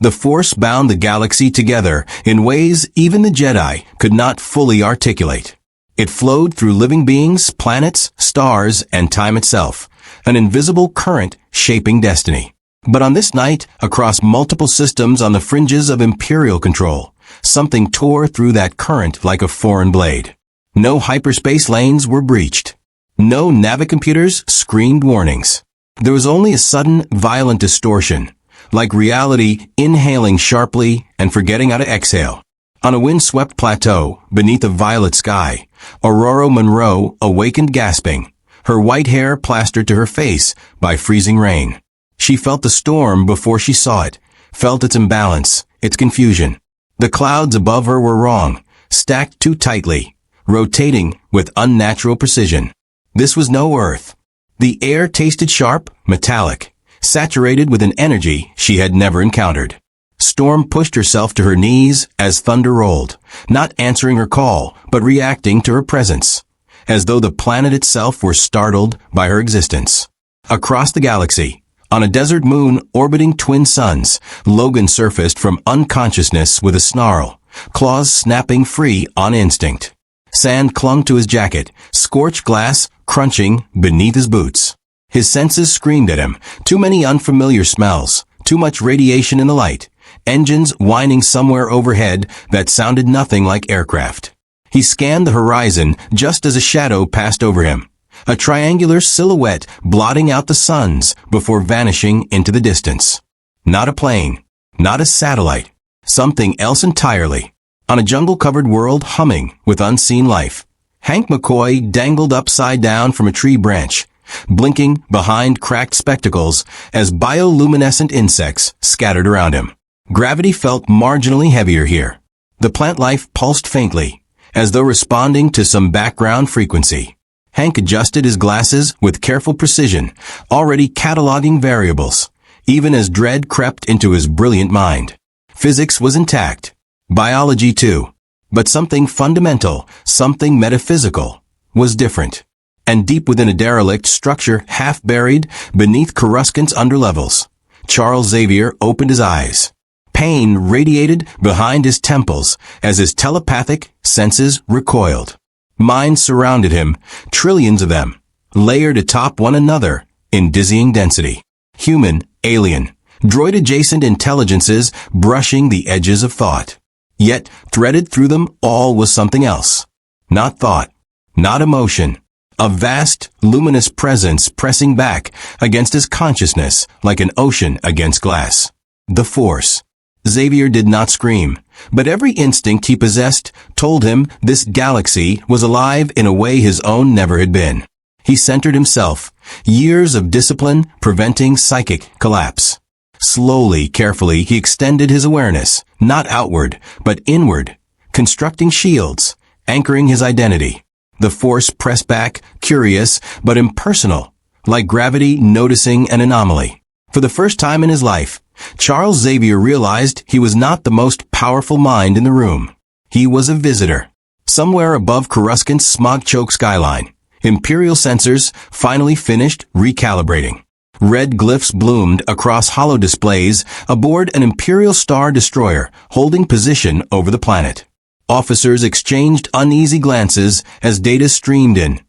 The Force bound the galaxy together in ways even the Jedi could not fully articulate. It flowed through living beings, planets, stars, and time itself, an invisible current shaping destiny. But on this night, across multiple systems on the fringes of Imperial control, something tore through that current like a foreign blade. No hyperspace lanes were breached. No navicomputers screamed warnings. There was only a sudden, violent distortion, like reality inhaling sharply and forgetting how to exhale. On a wind-swept plateau, beneath a violet sky, Aurora Monroe awakened gasping, her white hair plastered to her face by freezing rain. She felt the storm before she saw it, felt its imbalance, its confusion. The clouds above her were wrong, stacked too tightly, rotating with unnatural precision. This was no Earth. The air tasted sharp, metallic, saturated with an energy she had never encountered. Storm pushed herself to her knees as thunder rolled, not answering her call, but reacting to her presence, as though the planet itself were startled by her existence. Across the galaxy, on a desert moon orbiting twin suns, Logan surfaced from unconsciousness with a snarl, claws snapping free on instinct. Sand clung to his jacket, scorched glass crunching beneath his boots. His senses screamed at him, too many unfamiliar smells, too much radiation in the light, engines whining somewhere overhead that sounded nothing like aircraft. He scanned the horizon just as a shadow passed over him, a triangular silhouette blotting out the suns before vanishing into the distance. Not a plane, not a satellite, something else entirely. On a jungle-covered world humming with unseen life, Hank McCoy dangled upside down from a tree branch, blinking behind cracked spectacles as bioluminescent insects scattered around him. Gravity felt marginally heavier here. The plant life pulsed faintly, as though responding to some background frequency. Hank adjusted his glasses with careful precision, already cataloging variables, even as dread crept into his brilliant mind. Physics was intact. Biology too. But something fundamental, something metaphysical, was different. And deep within a derelict structure half buried beneath Coruscant's underlevels, Charles Xavier opened his eyes. Pain radiated behind his temples as his telepathic senses recoiled. Minds surrounded him, trillions of them, layered atop one another in dizzying density. Human, alien, droid-adjacent intelligences brushing the edges of thought. Yet, threaded through them all was something else. Not thought, not emotion. A vast, luminous presence pressing back against his consciousness like an ocean against glass. The Force. Xavier did not scream, but every instinct he possessed told him this galaxy was alive in a way his own never had been. He centered himself, years of discipline preventing psychic collapse. Slowly, carefully, he extended his awareness, not outward, but inward, constructing shields, anchoring his identity. The Force pressed back, curious, but impersonal, like gravity noticing an anomaly. For the first time in his life, Charles Xavier realized he was not the most powerful mind in the room. He was a visitor. Somewhere above Coruscant's smog-choked skyline, Imperial sensors finally finished recalibrating. Red glyphs bloomed across holo displays aboard an Imperial Star Destroyer holding position over the planet. Officers exchanged uneasy glances as data streamed in.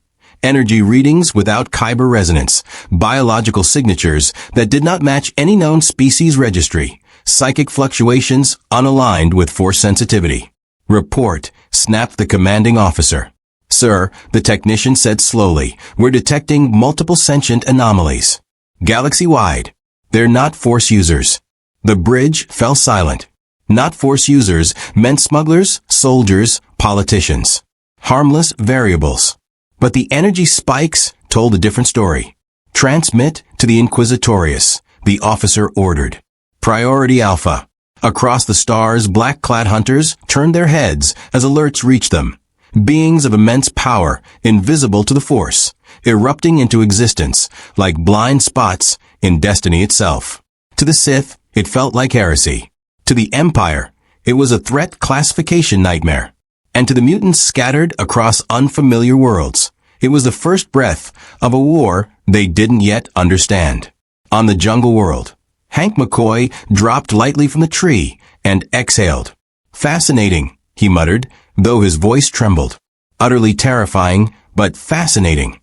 Energy readings without Kyber resonance, biological signatures that did not match any known species registry, psychic fluctuations unaligned with Force sensitivity. "Report," snapped the commanding officer. "Sir," the technician said slowly, "we're detecting multiple sentient anomalies. Galaxy-wide. They're not Force users." The bridge fell silent. Not Force users meant smugglers, soldiers, politicians. Harmless variables. But the energy spikes told a different story. "Transmit to the Inquisitorius," the officer ordered. Priority Alpha. Across the stars, black-clad hunters turned their heads as alerts reached them. Beings of immense power, invisible to the Force, erupting into existence like blind spots in destiny itself. To the Sith, it felt like heresy. To the Empire, it was a threat classification nightmare. And to the mutants scattered across unfamiliar worlds, it was the first breath of a war they didn't yet understand. On the jungle world, Hank McCoy dropped lightly from the tree and exhaled. Fascinating, he muttered, though his voice trembled. Utterly terrifying, but fascinating.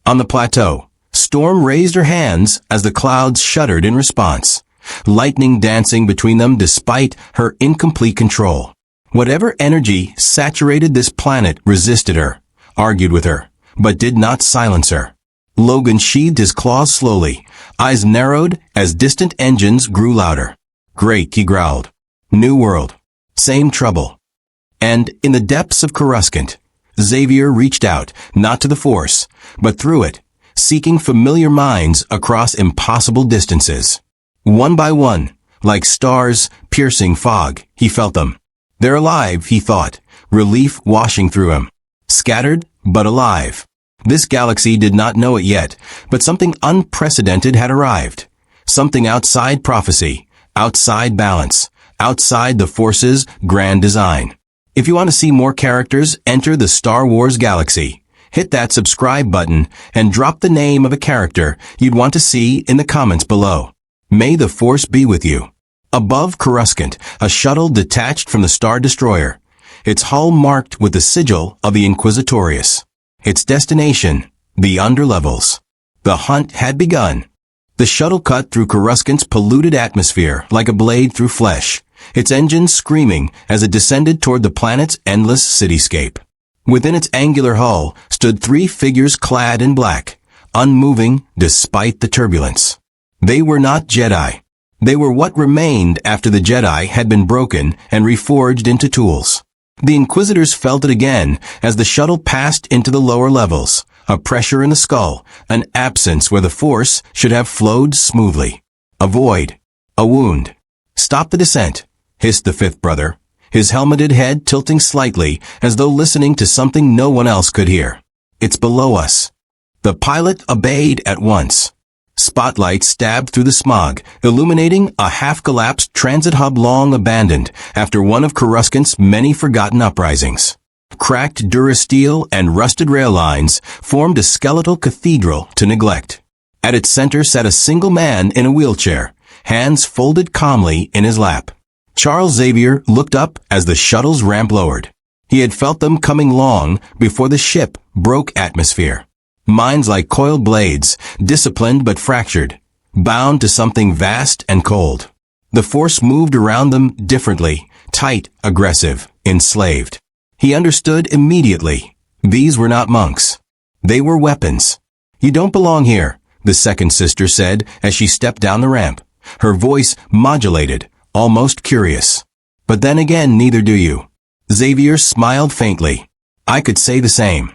On the plateau, Storm raised her hands as the clouds shuddered in response, lightning dancing between them despite her incomplete control. Whatever energy saturated this planet resisted her, argued with her, but did not silence her. Logan sheathed his claws slowly, eyes narrowed as distant engines grew louder. Great, he growled. New world. Same trouble. And in the depths of Coruscant, Xavier reached out, not to the Force, but through it, seeking familiar minds across impossible distances. One by one, like stars piercing fog, he felt them. They're alive, he thought, relief washing through him. Scattered, but alive. This galaxy did not know it yet, but something unprecedented had arrived. Something outside prophecy, outside balance, outside the Force's grand design. If you want to see more characters enter the Star Wars galaxy, hit that subscribe button and drop the name of a character you'd want to see in the comments below. May the Force be with you. Above Coruscant, a shuttle detached from the Star Destroyer, its hull marked with the sigil of the Inquisitorius. Its destination, the underlevels. The hunt had begun. The shuttle cut through Coruscant's polluted atmosphere like a blade through flesh, its engines screaming as it descended toward the planet's endless cityscape. Within its angular hull stood three figures clad in black, unmoving despite the turbulence. They were not Jedi. They were what remained after the Jedi had been broken and reforged into tools. The Inquisitors felt it again as the shuttle passed into the lower levels, a pressure in the skull, an absence where the Force should have flowed smoothly. A void. A wound. Stop the descent, hissed the fifth brother, his helmeted head tilting slightly as though listening to something no one else could hear. It's below us. The pilot obeyed at once. Spotlights stabbed through the smog, illuminating a half-collapsed transit hub long abandoned after one of Coruscant's many forgotten uprisings. Cracked durasteel and rusted rail lines formed a skeletal cathedral to neglect. At its center sat a single man in a wheelchair, hands folded calmly in his lap. Charles Xavier looked up as the shuttle's ramp lowered. He had felt them coming long before the ship broke atmosphere. Minds like coiled blades, disciplined but fractured, bound to something vast and cold. The Force moved around them differently, tight, aggressive, enslaved. He understood immediately. These were not monks. They were weapons. You don't belong here, the second sister said as she stepped down the ramp, her voice modulated, almost curious. But then again, neither do you. Xavier smiled faintly. I could say the same.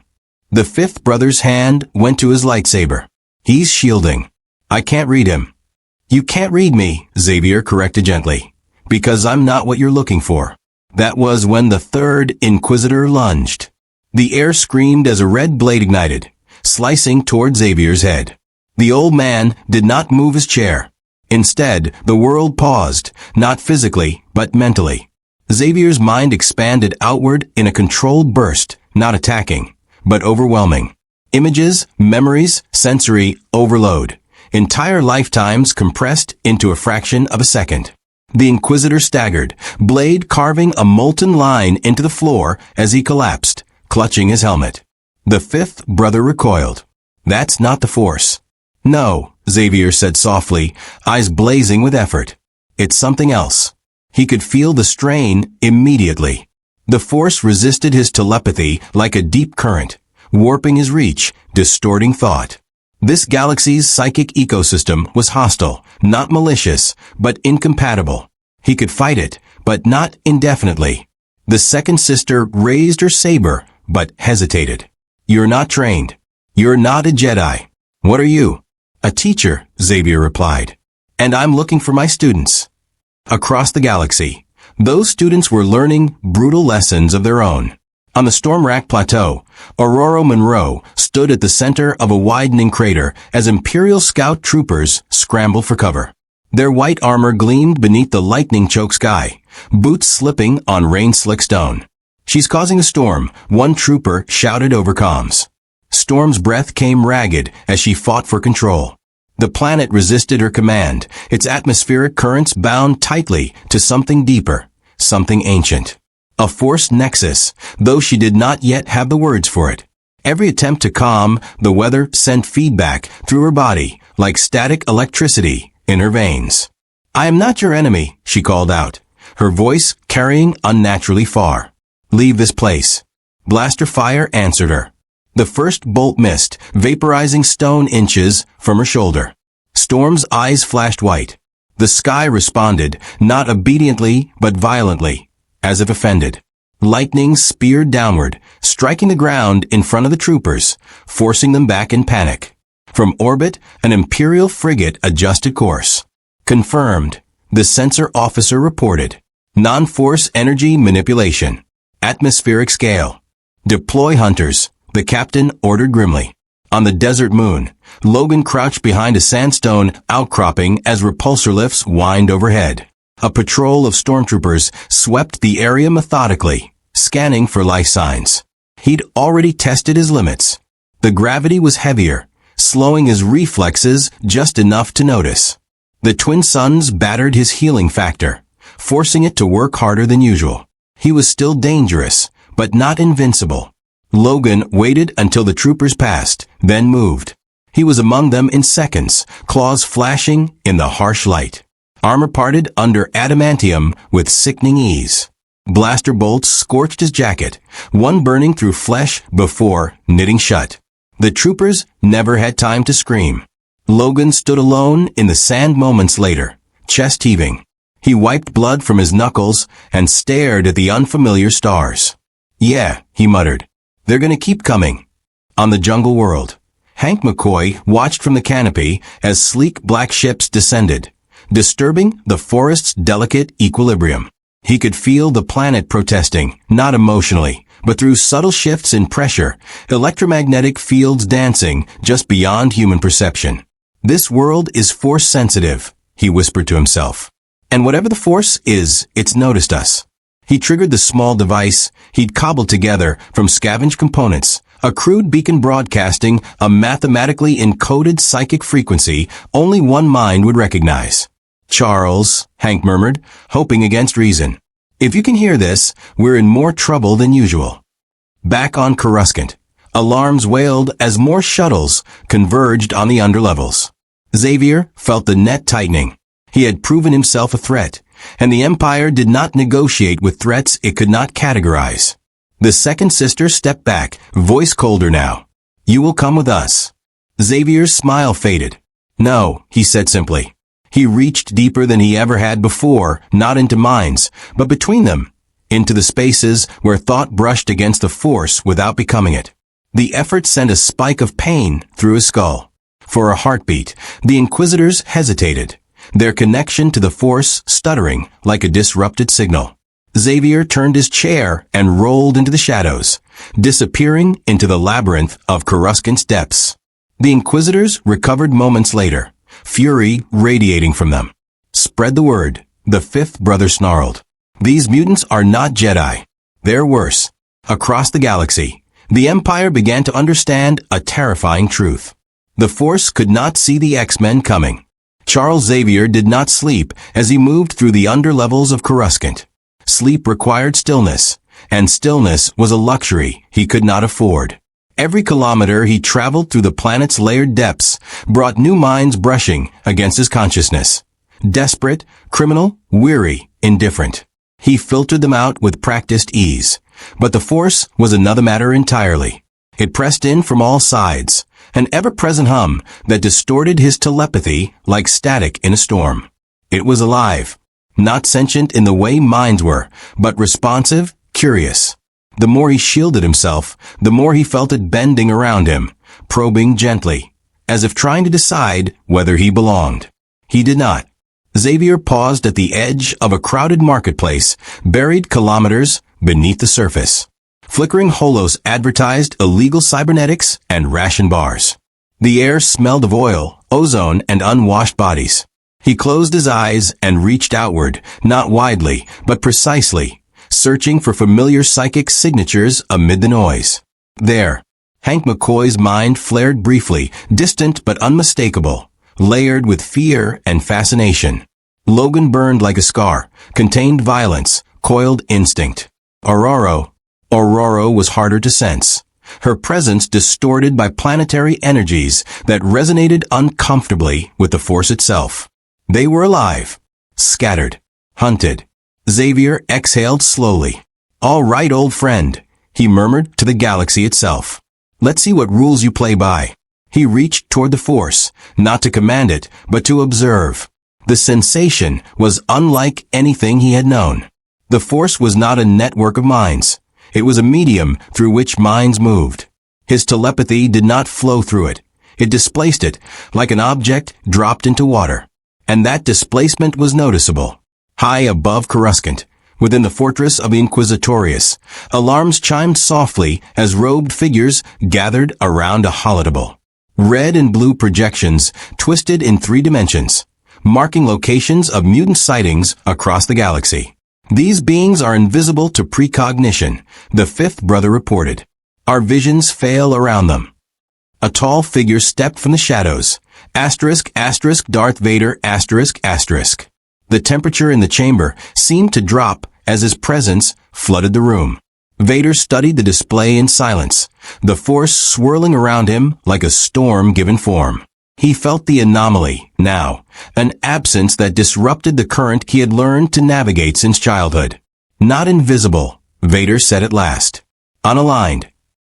The fifth brother's hand went to his lightsaber. He's shielding. I can't read him. You can't read me, Xavier corrected gently, because I'm not what you're looking for. That was when the third Inquisitor lunged. The air screamed as a red blade ignited, slicing toward Xavier's head. The old man did not move his chair. Instead, the world paused, not physically, but mentally. Xavier's mind expanded outward in a controlled burst, not attacking, but overwhelming. Images, memories, sensory overload. Entire lifetimes compressed into a fraction of a second. The Inquisitor staggered, blade carving a molten line into the floor as he collapsed, clutching his helmet. The fifth brother recoiled. That's not the Force. No, Xavier said softly, eyes blazing with effort. It's something else. He could feel the strain immediately. The Force resisted his telepathy like a deep current, warping his reach, distorting thought. This galaxy's psychic ecosystem was hostile, not malicious, but incompatible. He could fight it, but not indefinitely. The second sister raised her saber, but hesitated. You're not trained. You're not a Jedi. What are you? A teacher, Xavier replied. And I'm looking for my students. Across the galaxy, those students were learning brutal lessons of their own. On the Stormwrack Plateau, Aurora Monroe stood at the center of a widening crater as Imperial Scout troopers scrambled for cover. Their white armor gleamed beneath the lightning-choked sky, boots slipping on rain-slick stone. She's causing a storm, one trooper shouted over comms. Storm's breath came ragged as she fought for control. The planet resisted her command, its atmospheric currents bound tightly to something deeper, something ancient. A force nexus, though she did not yet have the words for it. Every attempt to calm the weather sent feedback through her body, like static electricity in her veins. "I am not your enemy," she called out, her voice carrying unnaturally far. "Leave this place." Blaster fire answered her. The first bolt missed, vaporizing stone inches from her shoulder. Storm's eyes flashed white. The sky responded, not obediently, but violently, as if offended. Lightning speared downward, striking the ground in front of the troopers, forcing them back in panic. From orbit, an Imperial frigate adjusted course. "Confirmed," the sensor officer reported. "Non-force energy manipulation. Atmospheric scale. Deploy hunters," the captain ordered grimly. On the desert moon, Logan crouched behind a sandstone outcropping as repulsor lifts whined overhead. A patrol of stormtroopers swept the area methodically, scanning for life signs. He'd already tested his limits. The gravity was heavier, slowing his reflexes just enough to notice. The twin suns battered his healing factor, forcing it to work harder than usual. He was still dangerous, but not invincible. Logan waited until the troopers passed, then moved. He was among them in seconds, claws flashing in the harsh light. Armor parted under adamantium with sickening ease. Blaster bolts scorched his jacket, one burning through flesh before knitting shut. The troopers never had time to scream. Logan stood alone in the sand moments later, chest heaving. He wiped blood from his knuckles and stared at the unfamiliar stars. "Yeah," he muttered. "They're gonna keep coming." On the jungle world, Hank McCoy watched from the canopy as sleek black ships descended, disturbing the forest's delicate equilibrium. He could feel the planet protesting, not emotionally, but through subtle shifts in pressure, electromagnetic fields dancing just beyond human perception. "This world is force sensitive," he whispered to himself. "And whatever the force is, it's noticed us." He triggered the small device he'd cobbled together from scavenged components, a crude beacon broadcasting a mathematically encoded psychic frequency only one mind would recognize. "Charles," Hank murmured, hoping against reason. "If you can hear this, we're in more trouble than usual." Back on Coruscant, alarms wailed as more shuttles converged on the underlevels. Xavier felt the net tightening. He had proven himself a threat, and the Empire did not negotiate with threats it could not categorize. The second sister stepped back, voice colder now. "You will come with us." Xavier's smile faded. "No," he said simply. He reached deeper than he ever had before, not into minds, but between them, into the spaces where thought brushed against the Force without becoming it. The effort sent a spike of pain through his skull. For a heartbeat, the Inquisitors hesitated, their connection to the Force stuttering like a disrupted signal. Xavier turned his chair and rolled into the shadows, disappearing into the labyrinth of Coruscant's depths. The Inquisitors recovered moments later, fury radiating from them. "Spread the word," the fifth brother snarled. "These mutants are not Jedi. They're worse." Across the galaxy, the Empire began to understand a terrifying truth. The Force could not see the X-Men coming. Charles Xavier did not sleep as he moved through the underlevels of Coruscant. Sleep required stillness, and stillness was a luxury he could not afford. Every kilometer he traveled through the planet's layered depths brought new minds brushing against his consciousness. Desperate, criminal, weary, indifferent. He filtered them out with practiced ease. But the Force was another matter entirely. It pressed in from all sides, an ever-present hum that distorted his telepathy like static in a storm. It was alive, not sentient in the way minds were, but responsive, curious. The more he shielded himself, the more he felt it bending around him, probing gently, as if trying to decide whether he belonged. He did not. Xavier paused at the edge of a crowded marketplace, buried kilometers beneath the surface. Flickering holos advertised illegal cybernetics and ration bars. The air smelled of oil, ozone, and unwashed bodies. He closed his eyes and reached outward, not widely, but precisely, searching for familiar psychic signatures amid the noise. There, Hank McCoy's mind flared briefly, distant but unmistakable, layered with fear and fascination. Logan burned like a scar, contained violence, coiled instinct. Aurora was harder to sense. Her presence distorted by planetary energies that resonated uncomfortably with the Force itself. They were alive, scattered, hunted. Xavier exhaled slowly. "All right, old friend," he murmured to the galaxy itself. "Let's see what rules you play by." He reached toward the Force, not to command it, but to observe. The sensation was unlike anything he had known. The Force was not a network of minds. It was a medium through which minds moved. His telepathy did not flow through it. It displaced it, like an object dropped into water. And that displacement was noticeable. High above Coruscant, within the fortress of Inquisitorius, alarms chimed softly as robed figures gathered around a holodeble. Red and blue projections twisted in 3 dimensions, marking locations of mutant sightings across the galaxy. "These beings are invisible to precognition," the 5th brother reported. "Our visions fail around them." A tall figure stepped from the shadows. Darth Vader. The temperature in the chamber seemed to drop as his presence flooded the room. Vader studied the display in silence, the Force swirling around him like a storm given form. He felt the anomaly, now, an absence that disrupted the current he had learned to navigate since childhood. "Not invisible," Vader said at last. "Unaligned."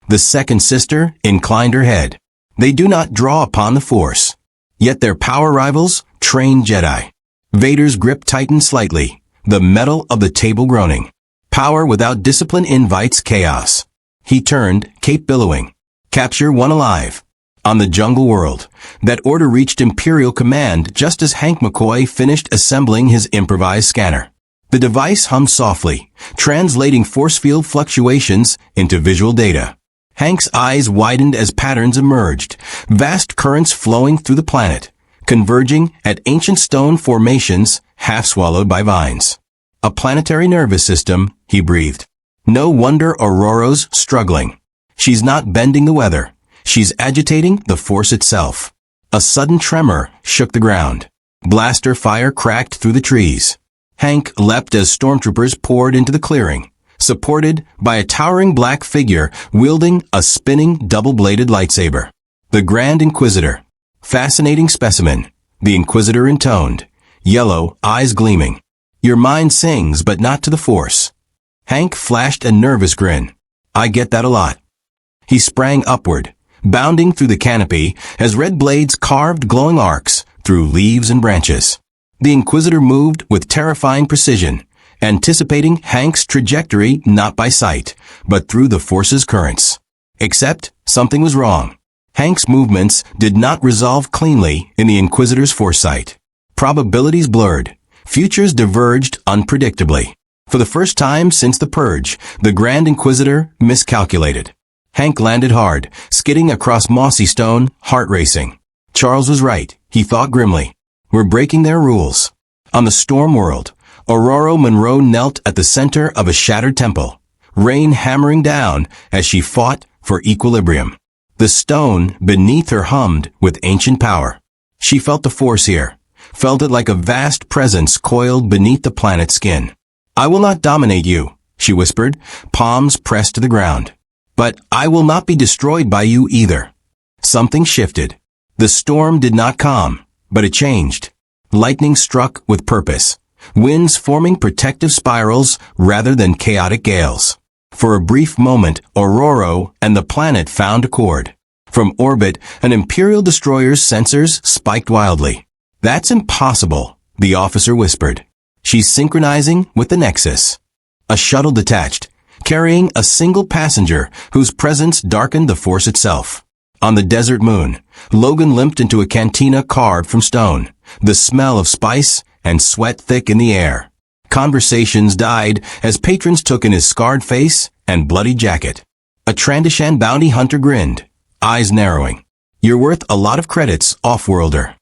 The second sister inclined her head. "They do not draw upon the Force. Yet their power rivals, trained Jedi." Vader's grip tightened slightly, the metal of the table groaning. Power without discipline invites chaos. He turned, cape billowing. "Capture one alive." On the jungle world, that order reached Imperial Command just as Hank McCoy finished assembling his improvised scanner. The device hummed softly, translating force field fluctuations into visual data. Hank's eyes widened as patterns emerged, vast currents flowing through the planet, converging at ancient stone formations half swallowed by vines. "A planetary nervous system," he breathed. "No wonder Aurora's struggling. She's not bending the weather. She's agitating the Force itself." A sudden tremor shook the ground. Blaster fire cracked through the trees. Hank leapt as stormtroopers poured into the clearing, supported by a towering black figure wielding a spinning double-bladed lightsaber. "The Grand Inquisitor." "Fascinating specimen," the Inquisitor intoned, yellow, eyes gleaming. "Your mind sings, but not to the Force." Hank flashed a nervous grin. "I get that a lot." He sprang upward, bounding through the canopy as red blades carved glowing arcs through leaves and branches. The Inquisitor moved with terrifying precision, anticipating Hank's trajectory not by sight, but through the Force's currents. Except something was wrong. Hank's movements did not resolve cleanly in the Inquisitor's foresight. Probabilities blurred. Futures diverged unpredictably. For the first time since the Purge, the Grand Inquisitor miscalculated. Hank landed hard, skidding across mossy stone, heart racing. Charles was right, he thought grimly. We're breaking their rules. On the storm world, Aurora Monroe knelt at the center of a shattered temple, rain hammering down as she fought for equilibrium. The stone beneath her hummed with ancient power. She felt the Force here, felt it like a vast presence coiled beneath the planet's skin. "I will not dominate you," she whispered, palms pressed to the ground. "But I will not be destroyed by you either." Something shifted. The storm did not calm, but it changed. Lightning struck with purpose, winds forming protective spirals rather than chaotic gales. For a brief moment, Aurora and the planet found accord. From orbit, an Imperial destroyer's sensors spiked wildly. "That's impossible," the officer whispered. "She's synchronizing with the Nexus." A shuttle detached, carrying a single passenger whose presence darkened the Force itself. On the desert moon, Logan limped into a cantina carved from stone, the smell of spice and sweat thick in the air. Conversations died as patrons took in his scarred face and bloody jacket. A Trandoshan bounty hunter grinned, eyes narrowing. "You're worth a lot of credits, off-worlder."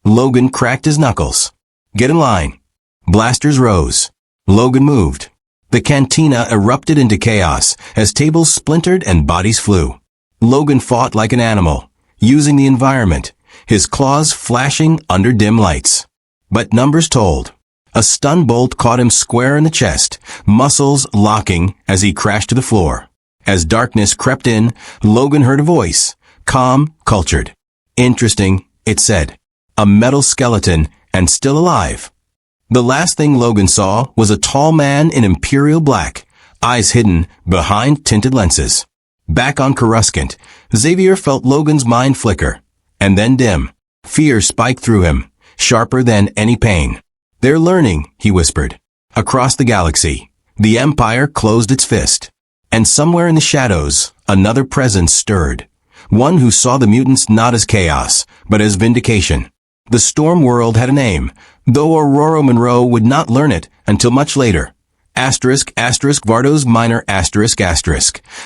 Logan cracked his knuckles. "Get in line." Blasters rose. Logan moved. The cantina erupted into chaos as tables splintered and bodies flew. Logan fought like an animal, using the environment, his claws flashing under dim lights. But numbers told. A stun bolt caught him square in the chest, muscles locking as he crashed to the floor. As darkness crept in, Logan heard a voice, calm, cultured. Interesting, it said. A metal skeleton, and still alive. The last thing Logan saw was a tall man in imperial black, eyes hidden behind tinted lenses. Back on Coruscant, Xavier felt Logan's mind flicker, and then dim. Fear spiked through him, sharper than any pain. They're learning, he whispered. Across the galaxy, the Empire closed its fist. And somewhere in the shadows, another presence stirred. One who saw the mutants not as chaos, but as vindication. The Storm World had a name, though Ororo Monroe would not learn it until much later. Vardos Minor ***,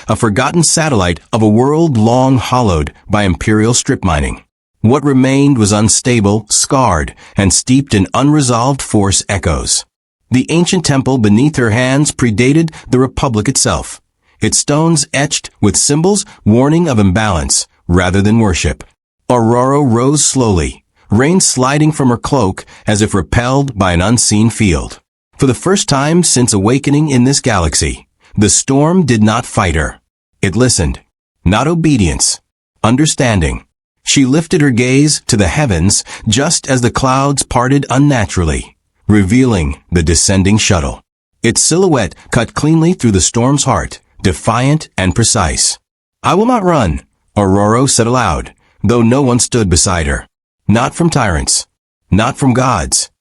a forgotten satellite of a world long hollowed by imperial strip mining. What remained was unstable, scarred, and steeped in unresolved force echoes. The ancient temple beneath her hands predated the Republic itself, its stones etched with symbols warning of imbalance rather than worship. Ororo rose slowly, rain sliding from her cloak as if repelled by an unseen field. For the first time since awakening in this galaxy, the storm did not fight her. It listened. Not obedience. Understanding. She lifted her gaze to the heavens just as the clouds parted unnaturally, revealing the descending shuttle. Its silhouette cut cleanly through the storm's heart, defiant and precise. I will not run, Ororo said aloud, though no one stood beside her. Not from tyrants. Not from gods.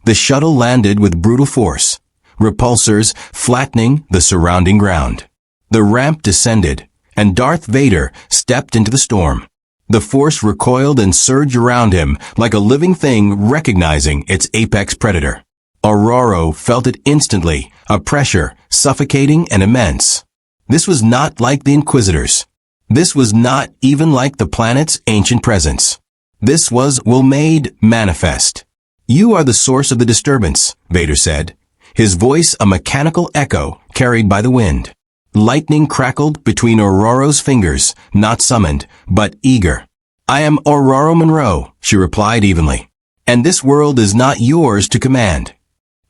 The shuttle landed with brutal force, repulsors flattening the surrounding ground. The ramp descended, and Darth Vader stepped into the storm. The force recoiled and surged around him like a living thing recognizing its apex predator. Ororo felt it instantly, a pressure suffocating and immense. This was not like the Inquisitors. This was not even like the planet's ancient presence. This was made manifest. You are the source of the disturbance, Vader said, his voice a mechanical echo carried by the wind. Lightning crackled between Ororo's fingers, not summoned, but eager. I am Ororo Monroe, she replied evenly. And this world is not yours to command.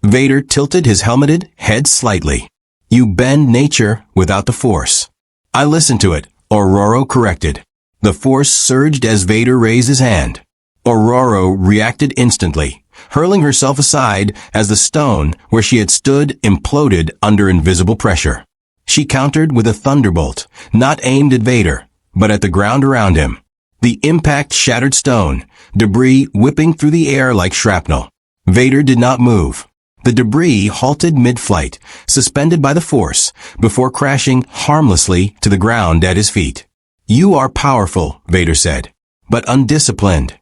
Vader tilted his helmeted head slightly. You bend nature without the Force. I listen to it, Ororo corrected. The Force surged as Vader raised his hand. Ororo reacted instantly, hurling herself aside as the stone where she had stood imploded under invisible pressure. She countered with a thunderbolt, not aimed at Vader, but at the ground around him. The impact shattered stone, debris whipping through the air like shrapnel. Vader did not move. The debris halted mid-flight, suspended by the Force, before crashing harmlessly to the ground at his feet. You are powerful, Vader said, but undisciplined.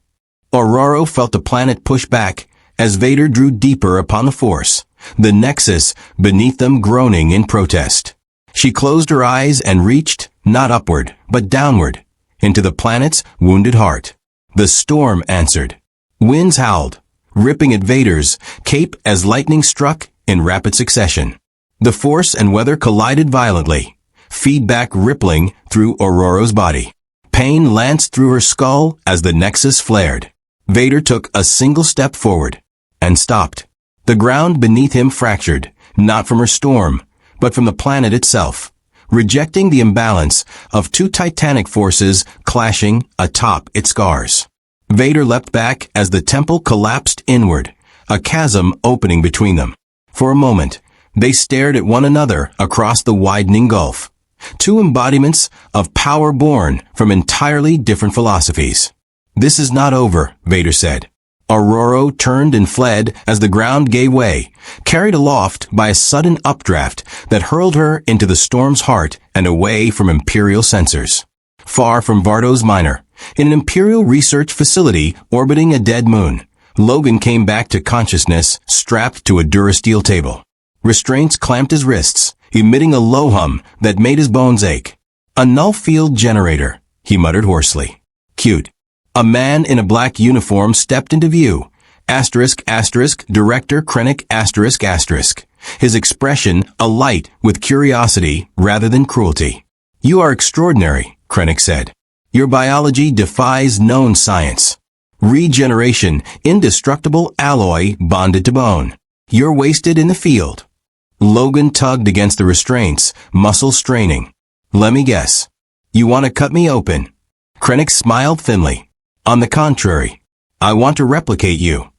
Ororo felt the planet push back as Vader drew deeper upon the Force, the Nexus beneath them groaning in protest. She closed her eyes and reached, not upward, but downward, into the planet's wounded heart. The storm answered. Winds howled, ripping at Vader's cape as lightning struck in rapid succession. The Force and weather collided violently, feedback rippling through Ororo's body. Pain lanced through her skull as the Nexus flared. Vader took a single step forward and stopped. The ground beneath him fractured, not from her storm, but from the planet itself, rejecting the imbalance of two titanic forces clashing atop its scars. Vader leapt back as the temple collapsed inward, a chasm opening between them. For a moment, they stared at one another across the widening gulf. Two embodiments of power born from entirely different philosophies. This is not over, Vader said. Ororo turned and fled as the ground gave way, carried aloft by a sudden updraft that hurled her into the storm's heart and away from Imperial sensors. Far from Vardos Minor, in an Imperial research facility orbiting a dead moon, Logan came back to consciousness strapped to a Durasteel table. Restraints clamped his wrists, emitting a low hum that made his bones ache. A null field generator, he muttered hoarsely. Cute. A man in a black uniform stepped into view. Director Krennic ***. His expression alight with curiosity rather than cruelty. You are extraordinary, Krennic said. Your biology defies known science. Regeneration, indestructible alloy bonded to bone. You're wasted in the field. Logan tugged against the restraints, muscles straining. Let me guess. You want to cut me open? Krennic smiled thinly. On the contrary, I want to replicate you.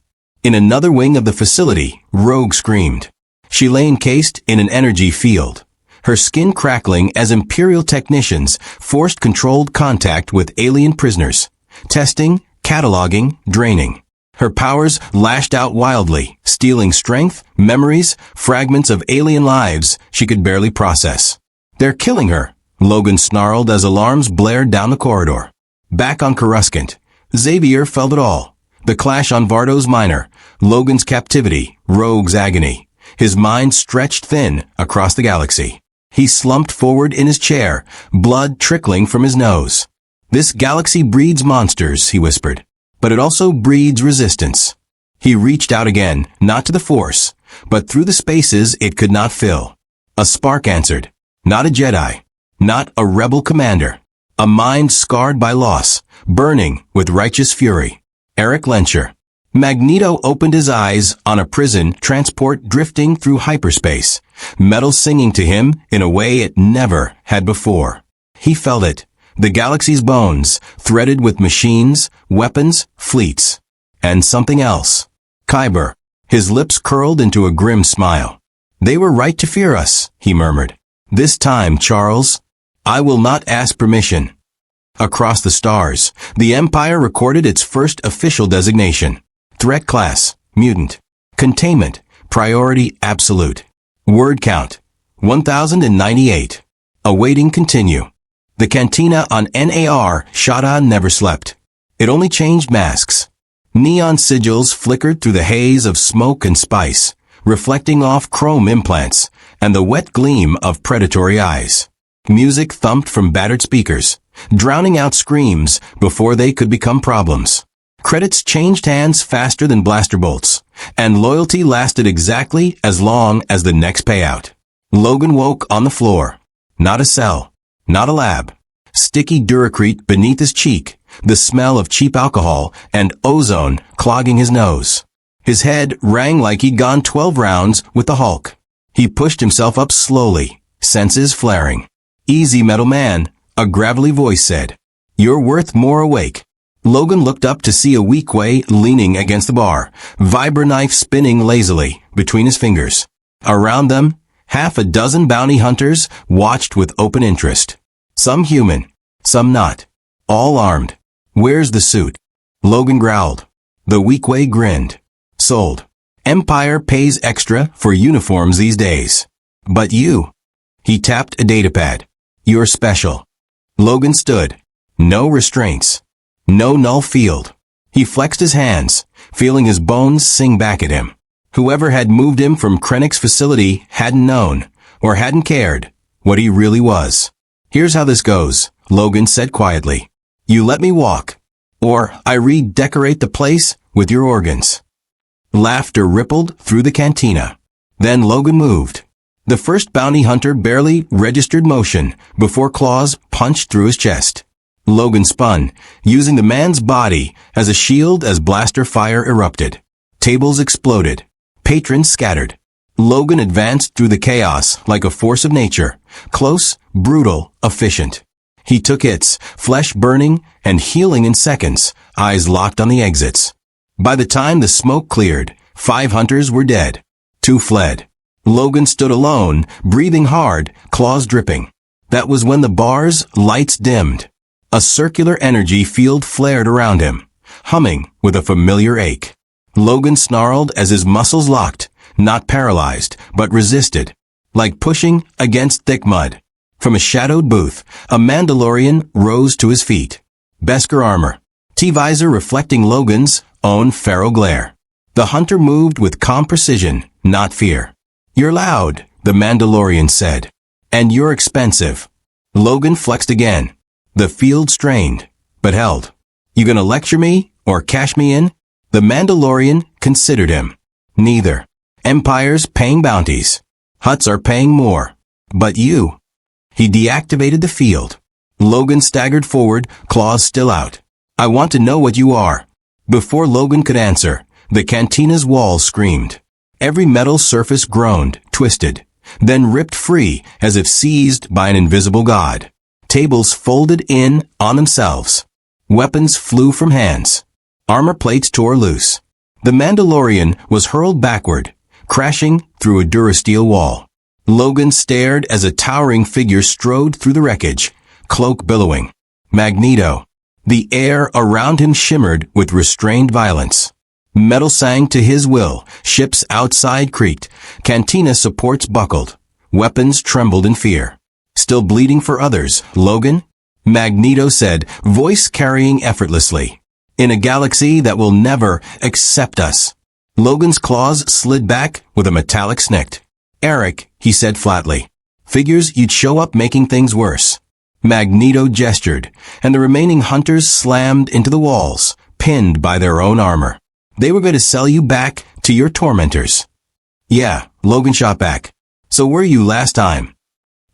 In another wing of the facility, Rogue screamed. She lay encased in an energy field, her skin crackling as Imperial technicians forced controlled contact with alien prisoners, testing, cataloging, draining. Her powers lashed out wildly, stealing strength, memories, fragments of alien lives she could barely process. They're killing her, Logan snarled as alarms blared down the corridor. Back on Coruscant, Xavier felt it all. The clash on Vardos Minor, Logan's captivity, Rogue's agony. His mind stretched thin across the galaxy. He slumped forward in his chair, blood trickling from his nose. This galaxy breeds monsters, he whispered, but it also breeds resistance. He reached out again, not to the Force, but through the spaces it could not fill. A spark answered. Not a Jedi. Not a rebel commander. A mind scarred by loss, burning with righteous fury. Eric Lencher. Magneto opened his eyes on a prison transport drifting through hyperspace, metal singing to him in a way it never had before. He felt it. The galaxy's bones, threaded with machines, weapons, fleets. And something else. Kyber. His lips curled into a grim smile. They were right to fear us, he murmured. This time, Charles, I will not ask permission. Across the stars, the Empire recorded its first official designation. Threat class, mutant. Containment, priority absolute. Word count, 1098. Awaiting continue. The cantina on NAR Shada never slept. It only changed masks. Neon sigils flickered through the haze of smoke and spice, reflecting off chrome implants and the wet gleam of predatory eyes. Music thumped from battered speakers, drowning out screams before they could become problems. Credits changed hands faster than blaster bolts, and loyalty lasted exactly as long as the next payout. Logan woke on the floor. Not a cell. Not a lab. Sticky Duracrete beneath his cheek, the smell of cheap alcohol and ozone clogging his nose. His head rang like he'd gone 12 rounds with the Hulk. He pushed himself up slowly, senses flaring. Easy, metal man, a gravelly voice said. You're worth more awake. Logan looked up to see a Weequay leaning against the bar, vibra knife spinning lazily between his fingers. Around them, half a dozen bounty hunters watched with open interest. Some human, some not. All armed. Where's the suit? Logan growled. The Weequay grinned. Sold. Empire pays extra for uniforms these days. But you. He tapped a datapad. You're special. Logan stood. No restraints. No null field. He flexed his hands, feeling his bones sing back at him. Whoever had moved him from Krennic's facility hadn't known, or hadn't cared, what he really was. Here's how this goes, Logan said quietly. You let me walk, or I redecorate the place with your organs. Laughter rippled through the cantina. Then Logan moved. The first bounty hunter barely registered motion before claws punched through his chest. Logan spun, using the man's body as a shield as blaster fire erupted. Tables exploded. Patrons scattered. Logan advanced through the chaos like a force of nature, close, brutal, efficient. He took hits, flesh burning and healing in seconds, eyes locked on the exits. By the time the smoke cleared, 5 hunters were dead. 2 fled. Logan stood alone, breathing hard, claws dripping. That was when the bar's lights dimmed. A circular energy field flared around him, humming with a familiar ache. Logan snarled as his muscles locked, not paralyzed, but resisted, like pushing against thick mud. From a shadowed booth, a Mandalorian rose to his feet. Beskar armor, T-visor reflecting Logan's own ferro glare. The hunter moved with calm precision, not fear. You're loud, the Mandalorian said. And you're expensive. Logan flexed again. The field strained, but held. You gonna lecture me, or cash me in? The Mandalorian considered him. Neither. Empire's paying bounties. Hutts are paying more. But you. He deactivated the field. Logan staggered forward, claws still out. I want to know what you are. Before Logan could answer, the cantina's walls screamed. Every metal surface groaned, twisted, then ripped free as if seized by an invisible god. Tables folded in on themselves. Weapons flew from hands. Armor plates tore loose. The Mandalorian was hurled backward, crashing through a Durasteel wall. Logan stared as a towering figure strode through the wreckage, cloak billowing. Magneto. The air around him shimmered with restrained violence. Metal sang to his will, ships outside creaked, cantina supports buckled, weapons trembled in fear. Still bleeding for others, Logan? Magneto said, voice carrying effortlessly. In a galaxy that will never accept us. Logan's claws slid back with a metallic snick. Eric, he said flatly. Figures you'd show up making things worse. Magneto gestured, and the remaining hunters slammed into the walls, pinned by their own armor. They were going to sell you back to your tormentors. Yeah, Logan shot back. So were you last time?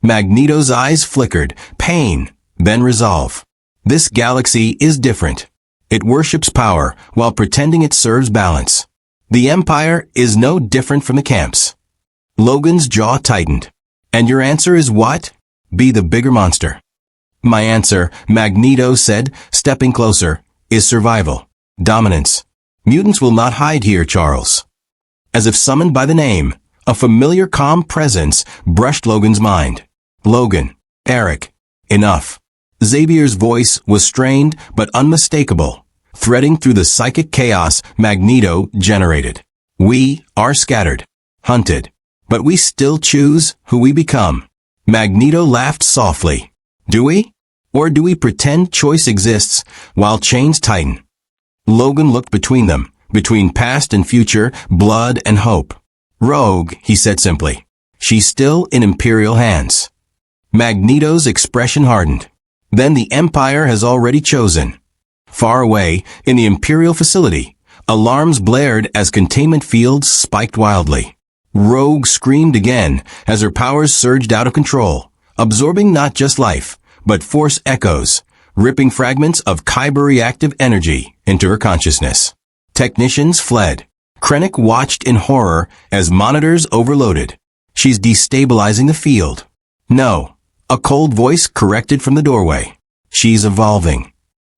Magneto's eyes flickered, pain, then resolve. This galaxy is different. It worships power while pretending it serves balance. The Empire is no different from the camps. Logan's jaw tightened. And your answer is what? Be the bigger monster. My answer, Magneto said, stepping closer, is survival. Dominance. Mutants will not hide here, Charles. As if summoned by the name, a familiar calm presence brushed Logan's mind. Logan. Eric. Enough. Xavier's voice was strained but unmistakable, threading through the psychic chaos Magneto generated. We are scattered. Hunted. But we still choose who we become. Magneto laughed softly. Do we? Or do we pretend choice exists while chains tighten? Logan looked between them, between past and future, blood and hope. Rogue, he said simply. She's still in Imperial hands. Magneto's expression hardened. Then the Empire has already chosen. Far away, in the Imperial facility, alarms blared as containment fields spiked wildly. Rogue screamed again as her powers surged out of control, absorbing not just life, but force echoes, ripping fragments of kyber-reactive energy into her consciousness. Technicians fled. Krennic watched in horror as monitors overloaded. She's destabilizing the field. No, a cold voice corrected from the doorway. She's evolving.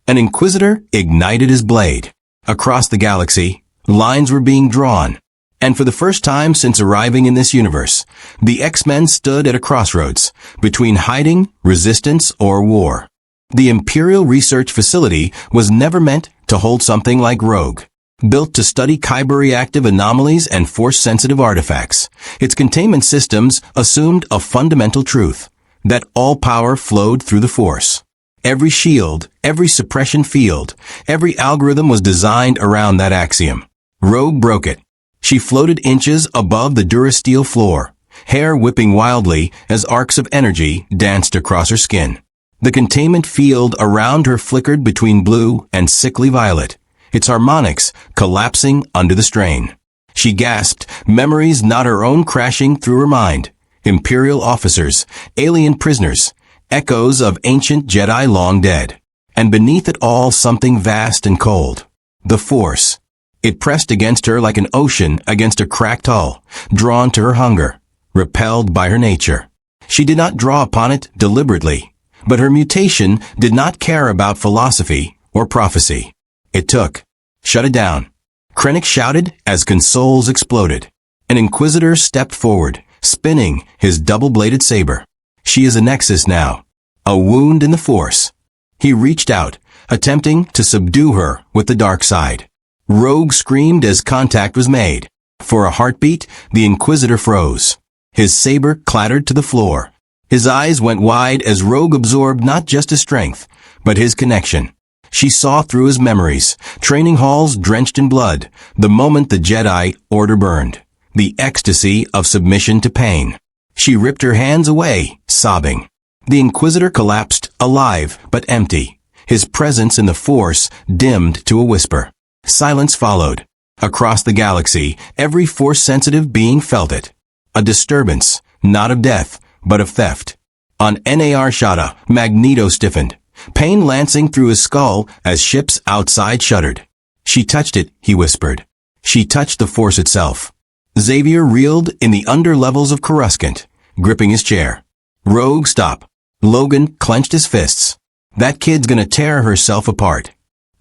An Inquisitor ignited his blade. Across the galaxy, lines were being drawn. And for the first time since arriving in this universe, the X-Men stood at a crossroads between hiding, resistance, or war. The Imperial Research Facility was never meant to hold something like Rogue. Built to study kyber-reactive anomalies and force-sensitive artifacts, its containment systems assumed a fundamental truth, that all power flowed through the Force. Every shield, every suppression field, every algorithm was designed around that axiom. Rogue broke it. She floated inches above the Durasteel floor, hair whipping wildly as arcs of energy danced across her skin. The containment field around her flickered between blue and sickly violet, its harmonics collapsing under the strain. She gasped, memories not her own crashing through her mind. Imperial officers, alien prisoners, echoes of ancient Jedi long dead. And beneath it all something vast and cold. The Force. It pressed against her like an ocean against a cracked hull, drawn to her hunger, repelled by her nature. She did not draw upon it deliberately, but her mutation did not care about philosophy or prophecy. It took. Shut it down. Krennic shouted as consoles exploded. An Inquisitor stepped forward, spinning his double-bladed saber. She is a Nexus now. A wound in the Force. He reached out, attempting to subdue her with the dark side. Rogue screamed as contact was made. For a heartbeat, the Inquisitor froze. His saber clattered to the floor. His eyes went wide as Rogue absorbed not just his strength, but his connection. She saw through his memories, training halls drenched in blood, the moment the Jedi Order burned, the ecstasy of submission to pain. She ripped her hands away, sobbing. The Inquisitor collapsed, alive but empty, his presence in the Force dimmed to a whisper. Silence followed. Across the galaxy, every Force-sensitive being felt it. A disturbance, not of death, but of theft. On NAR Shada, Magneto stiffened, pain lancing through his skull as ships outside shuddered. She touched it, he whispered. She touched the force itself. Xavier reeled in the underlevels of Coruscant, gripping his chair. Rogue, stop. Logan clenched his fists. That kid's gonna tear herself apart.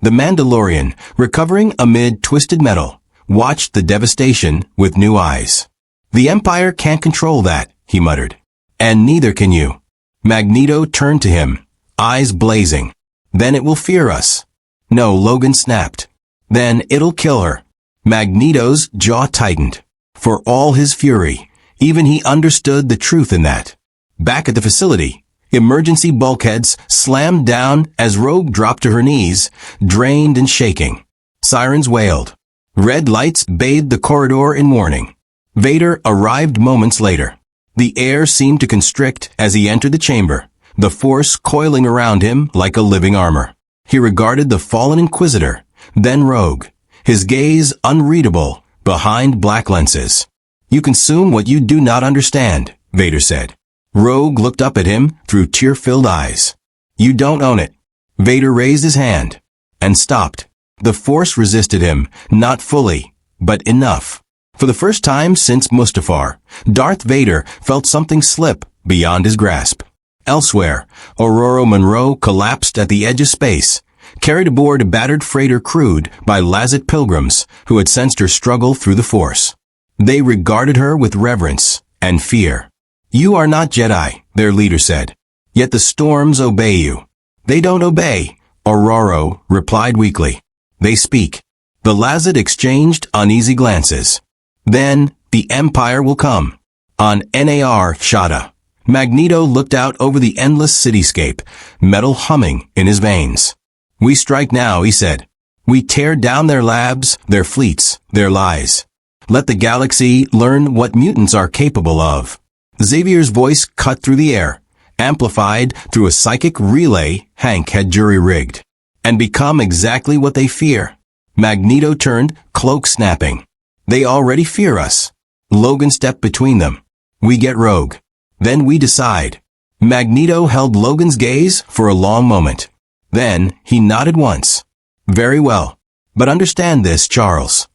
The Mandalorian, recovering amid twisted metal, watched the devastation with new eyes. The Empire can't control that, he muttered. And neither can you. Magneto turned to him, eyes blazing. Then it will fear us. No, Logan snapped. Then it'll kill her. Magneto's jaw tightened. For all his fury, even he understood the truth in that. Back at the facility, emergency bulkheads slammed down as Rogue dropped to her knees, drained and shaking. Sirens wailed. Red lights bathed the corridor in warning. Vader arrived moments later. The air seemed to constrict as he entered the chamber, the force coiling around him like a living armor. He regarded the fallen Inquisitor, then Rogue, his gaze unreadable behind black lenses. You consume what you do not understand, Vader said. Rogue looked up at him through tear-filled eyes. You don't own it. Vader raised his hand and stopped. The Force resisted him, not fully, but enough. For the first time since Mustafar, Darth Vader felt something slip beyond his grasp. Elsewhere, Aurora Monroe collapsed at the edge of space, carried aboard a battered freighter crewed by Lazat pilgrims who had sensed her struggle through the Force. They regarded her with reverence and fear. You are not Jedi, their leader said. Yet the storms obey you. They don't obey, Aurora replied weakly. They speak. The Lazat exchanged uneasy glances. Then, the Empire will come. On NAR Shada, Magneto looked out over the endless cityscape, metal humming in his veins. We strike now, he said. We tear down their labs, their fleets, their lies. Let the galaxy learn what mutants are capable of. Xavier's voice cut through the air, amplified through a psychic relay Hank had jury-rigged. And become exactly what they fear. Magneto turned, cloak snapping. They already fear us. Logan stepped between them. We get Rogue. Then we decide. Magneto held Logan's gaze for a long moment. Then, he nodded once. Very well. But understand this, Charles.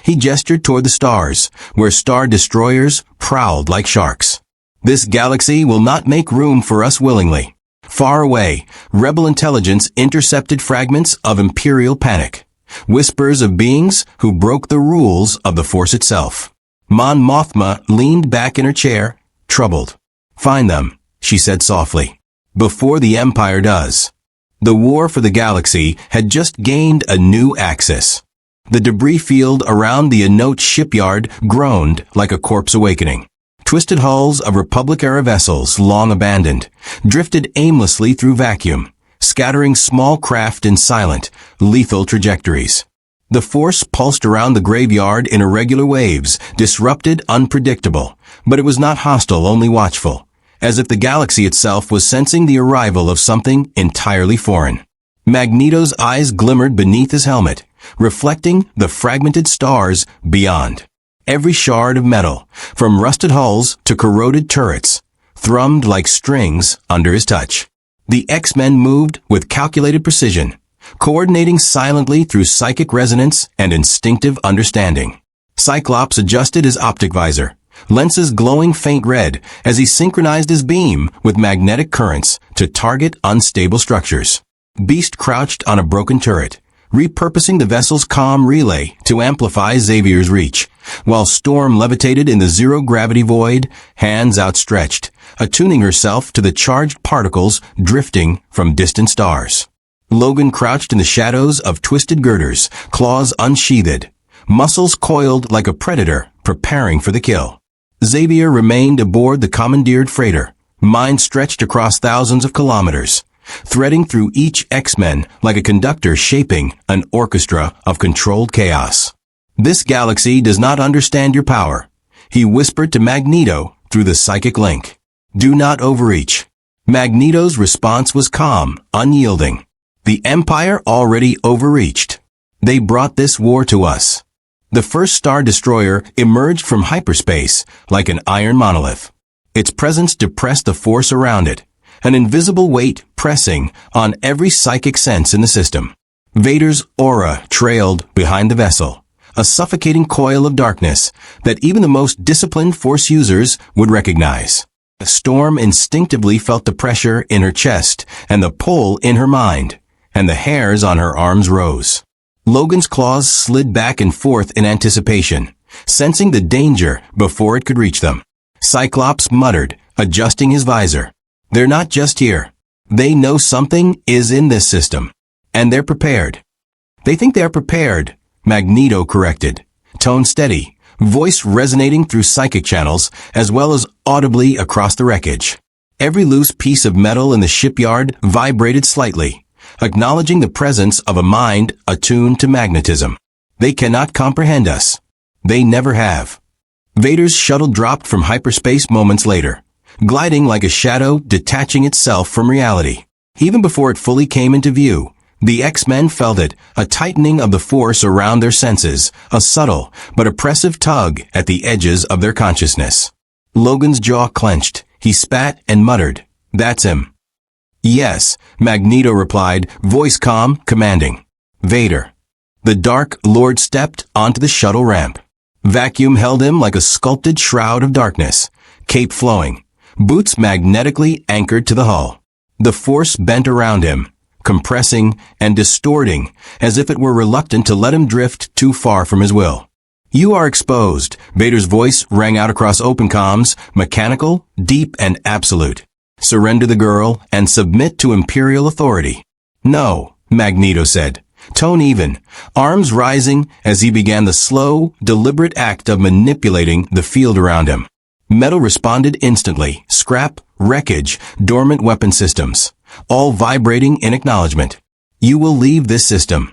He gestured toward the stars, where star destroyers prowled like sharks. This galaxy will not make room for us willingly. Far away, rebel intelligence intercepted fragments of Imperial panic. Whispers of beings who broke the rules of the Force itself. Mon Mothma leaned back in her chair, troubled. Find them, she said softly. Before the Empire does. The war for the galaxy had just gained a new axis. The debris field around the Enote shipyard groaned like a corpse awakening. Twisted hulls of Republic-era vessels, long abandoned, drifted aimlessly through vacuum, scattering small craft in silent, lethal trajectories. The Force pulsed around the graveyard in irregular waves, disrupted, unpredictable, but it was not hostile, only watchful, as if the galaxy itself was sensing the arrival of something entirely foreign. Magneto's eyes glimmered beneath his helmet, reflecting the fragmented stars beyond. Every shard of metal, from rusted hulls to corroded turrets, thrummed like strings under his touch. The X-Men moved with calculated precision, coordinating silently through psychic resonance and instinctive understanding. Cyclops adjusted his optic visor, lenses glowing faint red as he synchronized his beam with magnetic currents to target unstable structures. Beast crouched on a broken turret, repurposing the vessel's comm relay to amplify Xavier's reach, while Storm levitated in the zero-gravity void, hands outstretched, attuning herself to the charged particles drifting from distant stars. Logan crouched in the shadows of twisted girders, claws unsheathed, muscles coiled like a predator preparing for the kill. Xavier remained aboard the commandeered freighter, mind stretched across thousands of kilometers, threading through each X-Men like a conductor shaping an orchestra of controlled chaos. This galaxy does not understand your power, he whispered to Magneto through the psychic link. Do not overreach. Magneto's response was calm, unyielding. The Empire already overreached. They brought this war to us. The first Star Destroyer emerged from hyperspace like an iron monolith. Its presence depressed the Force around it, an invisible weight pressing on every psychic sense in the system. Vader's aura trailed behind the vessel, a suffocating coil of darkness that even the most disciplined Force users would recognize. Storm instinctively felt the pressure in her chest and the pull in her mind, and the hairs on her arms rose. Logan's claws slid back and forth in anticipation, sensing the danger before it could reach them. Cyclops muttered, adjusting his visor. They're not just here. They know something is in this system. And they're prepared. They think they're prepared, Magneto corrected. Tone steady, voice resonating through psychic channels as well as audibly across the wreckage. Every loose piece of metal in the shipyard vibrated slightly, acknowledging the presence of a mind attuned to magnetism. They cannot comprehend us. They never have. Vader's shuttle dropped from hyperspace moments later, gliding like a shadow detaching itself from reality. Even before it fully came into view, the X-Men felt it, a tightening of the force around their senses, a subtle but oppressive tug at the edges of their consciousness. Logan's jaw clenched. He spat and muttered, "That's him." "Yes," Magneto replied, voice calm, commanding. "Vader." The Dark Lord stepped onto the shuttle ramp. Vacuum held him like a sculpted shroud of darkness, cape flowing, boots magnetically anchored to the hull. The force bent around him, compressing and distorting as if it were reluctant to let him drift too far from his will. "You are exposed," Vader's voice rang out across open comms, mechanical, deep, and absolute. "Surrender the girl and submit to Imperial authority." "No," Magneto said, tone even, arms rising as he began the slow, deliberate act of manipulating the field around him. Metal responded instantly, scrap, wreckage, dormant weapon systems, all vibrating in acknowledgement. "You will leave this system."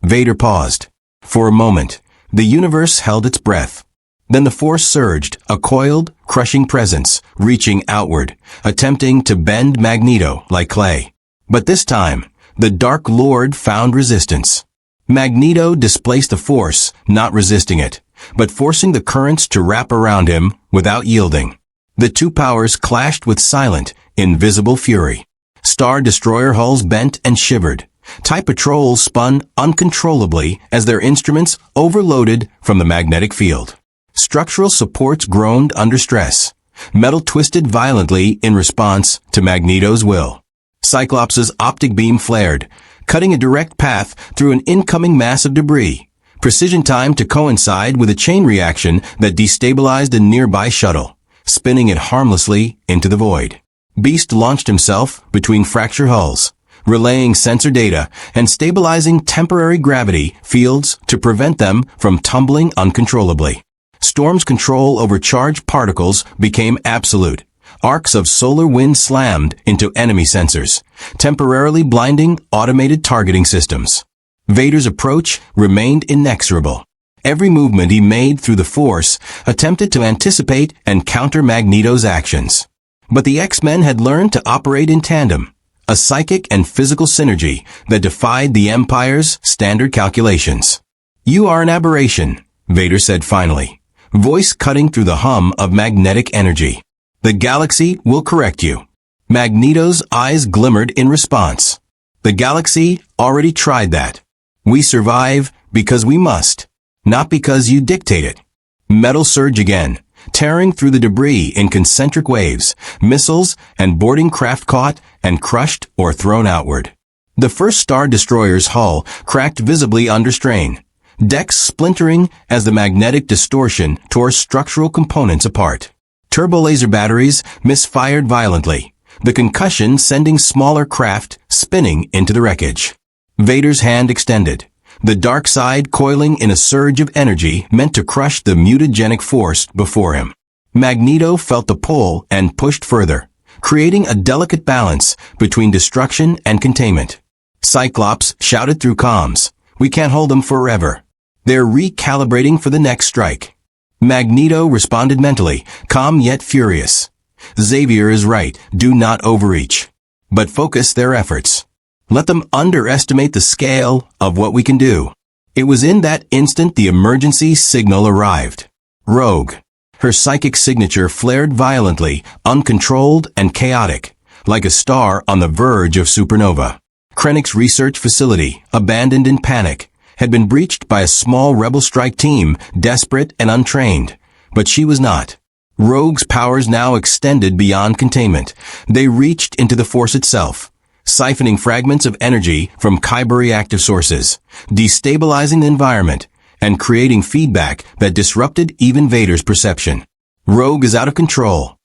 Vader paused. For a moment, the universe held its breath. Then the force surged, a coiled, crushing presence, reaching outward, attempting to bend Magneto like clay. But this time, the Dark Lord found resistance. Magneto displaced the force, not resisting it, but forcing the currents to wrap around him without yielding. The two powers clashed with silent, invisible fury. Star Destroyer hulls bent and shivered. TIE patrols spun uncontrollably as their instruments overloaded from the magnetic field. Structural supports groaned under stress. Metal twisted violently in response to Magneto's will. Cyclops' optic beam flared, cutting a direct path through an incoming mass of debris. Precision timed to coincide with a chain reaction that destabilized a nearby shuttle, spinning it harmlessly into the void. Beast launched himself between fracture hulls, relaying sensor data and stabilizing temporary gravity fields to prevent them from tumbling uncontrollably. Storm's control over charged particles became absolute. Arcs of solar wind slammed into enemy sensors, temporarily blinding automated targeting systems. Vader's approach remained inexorable. Every movement he made through the Force attempted to anticipate and counter Magneto's actions. But the X-Men had learned to operate in tandem, a psychic and physical synergy that defied the Empire's standard calculations. "You are an aberration," Vader said finally, voice cutting through the hum of magnetic energy. "The galaxy will correct you." Magneto's eyes glimmered in response. "The galaxy already tried that. We survive because we must, not because you dictate it." Metal surge again, tearing through the debris in concentric waves, missiles and boarding craft caught and crushed or thrown outward. The first Star Destroyer's hull cracked visibly under strain, decks splintering as the magnetic distortion tore structural components apart. Turbolaser batteries misfired violently, the concussion sending smaller craft spinning into the wreckage. Vader's hand extended, the dark side coiling in a surge of energy meant to crush the mutagenic force before him. Magneto felt the pull and pushed further, creating a delicate balance between destruction and containment. Cyclops shouted through comms, "We can't hold them forever. They're recalibrating for the next strike." Magneto responded mentally, calm yet furious. "Xavier is right, do not overreach. But focus their efforts. Let them underestimate the scale of what we can do." It was in that instant the emergency signal arrived. Rogue. Her psychic signature flared violently, uncontrolled and chaotic, like a star on the verge of supernova. Krennic's research facility, abandoned in panic, had been breached by a small rebel strike team, desperate and untrained. But she was not. Rogue's powers now extended beyond containment. They reached into the Force itself, siphoning fragments of energy from kyber-reactive sources, destabilizing the environment, and creating feedback that disrupted even Vader's perception. Rogue is out of control,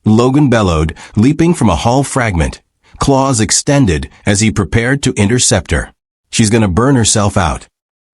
Logan bellowed, leaping from a hull fragment, claws extended as he prepared to intercept her. She's gonna burn herself out.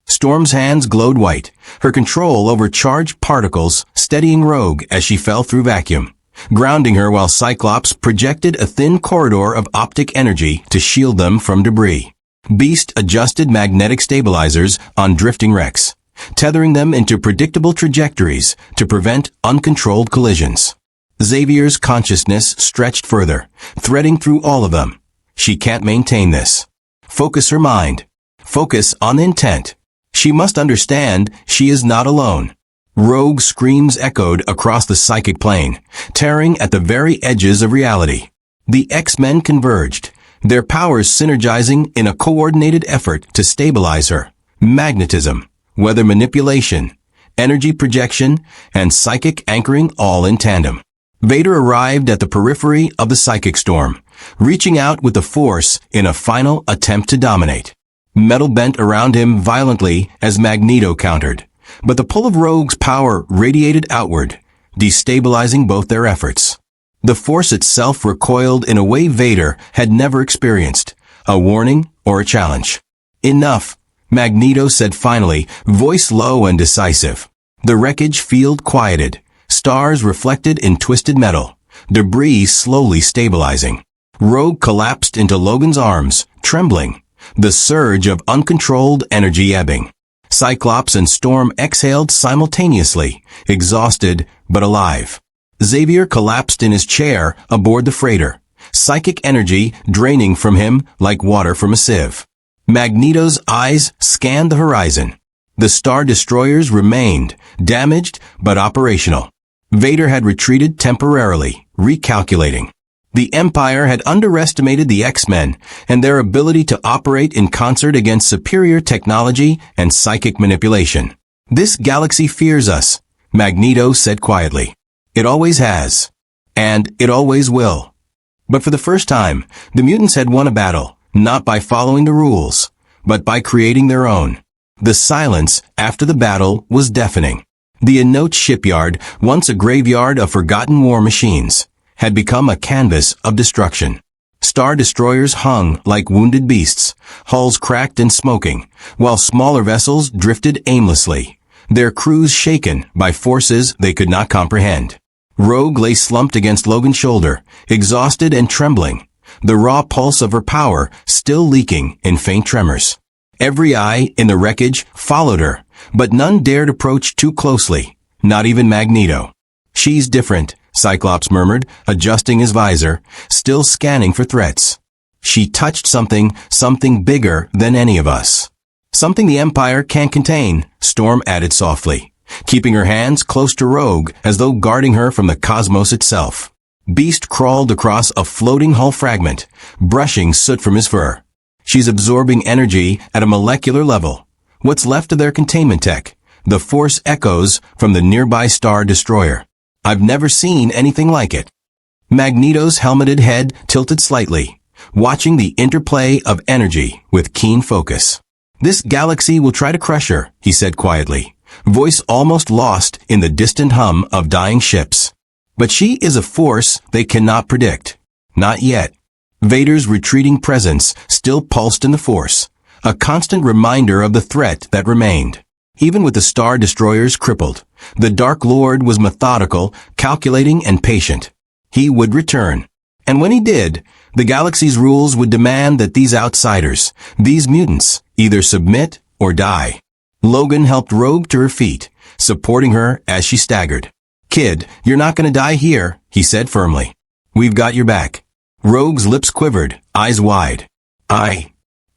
Storm's hands glowed white, her control over charged particles steadying Rogue as she fell through vacuum, grounding her while Cyclops projected a thin corridor of optic energy to shield them from debris. Beast adjusted magnetic stabilizers on drifting wrecks, tethering them into predictable trajectories to prevent uncontrolled collisions. Xavier's consciousness stretched further, threading through all of them. She can't maintain this. Focus her mind. Focus on the intent. She must understand she is not alone. Rogue screams echoed across the psychic plane, tearing at the very edges of reality. The X-Men converged, their powers synergizing in a coordinated effort to stabilize her. Magnetism, weather manipulation, energy projection, and psychic anchoring all in tandem. Vader arrived at the periphery of the psychic storm, reaching out with the Force in a final attempt to dominate. Metal bent around him violently as Magneto countered, but the pull of Rogue's power radiated outward, destabilizing both their efforts. The Force itself recoiled in a way Vader had never experienced, a warning or a challenge. Enough, Magneto said finally, voice low and decisive. The wreckage field quieted, stars reflected in twisted metal, debris slowly stabilizing. Rogue collapsed into Logan's arms, trembling, the surge of uncontrolled energy ebbing. Cyclops and Storm exhaled simultaneously, exhausted but alive. Xavier collapsed in his chair aboard the freighter, psychic energy draining from him like water from a sieve. Magneto's eyes scanned the horizon. The Star Destroyers remained, damaged but operational. Vader had retreated temporarily, recalculating. The Empire had underestimated the X-Men and their ability to operate in concert against superior technology and psychic manipulation. This galaxy fears us, Magneto said quietly. It always has. And it always will. But for the first time, the mutants had won a battle, not by following the rules, but by creating their own. The silence after the battle was deafening. The Enoch shipyard, once a graveyard of forgotten war machines, had become a canvas of destruction. Star Destroyers hung like wounded beasts, hulls cracked and smoking, while smaller vessels drifted aimlessly, their crews shaken by forces they could not comprehend. Rogue lay slumped against Logan's shoulder, exhausted and trembling, the raw pulse of her power still leaking in faint tremors. Every eye in the wreckage followed her, but none dared approach too closely, not even Magneto. She's different, Cyclops murmured, adjusting his visor, still scanning for threats. She touched something bigger than any of us. Something the Empire can't contain, Storm added softly, keeping her hands close to Rogue as though guarding her from the cosmos itself. Beast crawled across a floating hull fragment, brushing soot from his fur. She's absorbing energy at a molecular level. What's left of their containment tech? The Force echoes from the nearby Star Destroyer. I've never seen anything like it. Magneto's helmeted head tilted slightly, watching the interplay of energy with keen focus. This galaxy will try to crush her, he said quietly, voice almost lost in the distant hum of dying ships. But she is a force they cannot predict. Not yet. Vader's retreating presence still pulsed in the Force, a constant reminder of the threat that remained. Even with the Star Destroyers crippled, the Dark Lord was methodical, calculating, and patient. He would return. And when he did, the galaxy's rules would demand that these outsiders, these mutants, either submit or die. Logan helped Rogue to her feet, supporting her as she staggered. Kid, you're not gonna die here, he said firmly. We've got your back. Rogue's lips quivered, eyes wide.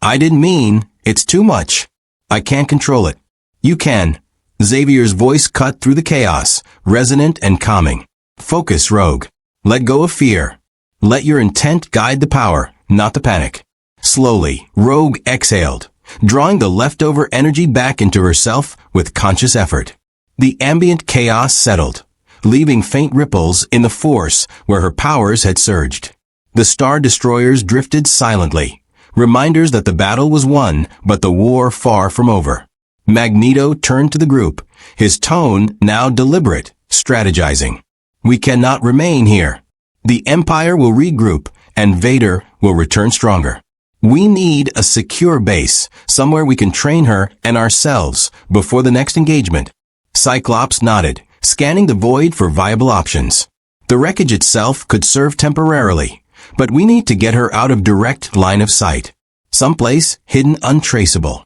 I didn't mean, it's too much. I can't control it. You can. Xavier's voice cut through the chaos, resonant and calming. Focus, Rogue. Let go of fear. Let your intent guide the power, not the panic. Slowly, Rogue exhaled, drawing the leftover energy back into herself with conscious effort. The ambient chaos settled, leaving faint ripples in the force where her powers had surged. The Star Destroyers drifted silently, reminders that the battle was won, but the war far from over. Magneto turned to the group, his tone now deliberate, strategizing. We cannot remain here. The Empire will regroup, and Vader will return stronger. We need a secure base, somewhere we can train her and ourselves before the next engagement. Cyclops nodded, scanning the void for viable options. The wreckage itself could serve temporarily, but we need to get her out of direct line of sight. Someplace hidden untraceable.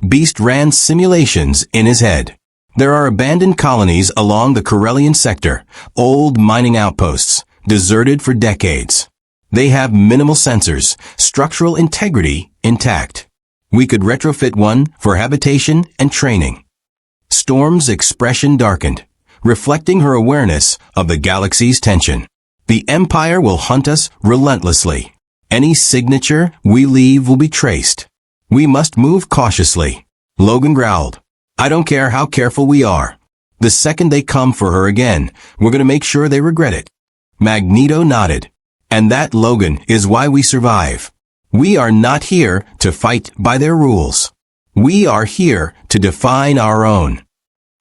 Beast ran simulations in his head. There are abandoned colonies along the Corellian sector, old mining outposts, deserted for decades. They have minimal sensors, structural integrity intact. We could retrofit one for habitation and training. Storm's expression darkened, reflecting her awareness of the galaxy's tension. The Empire will hunt us relentlessly. Any signature we leave will be traced. We must move cautiously. Logan growled. I don't care how careful we are. The second they come for her again, we're going to make sure they regret it. Magneto nodded. And that, Logan, is why we survive. We are not here to fight by their rules. We are here to define our own.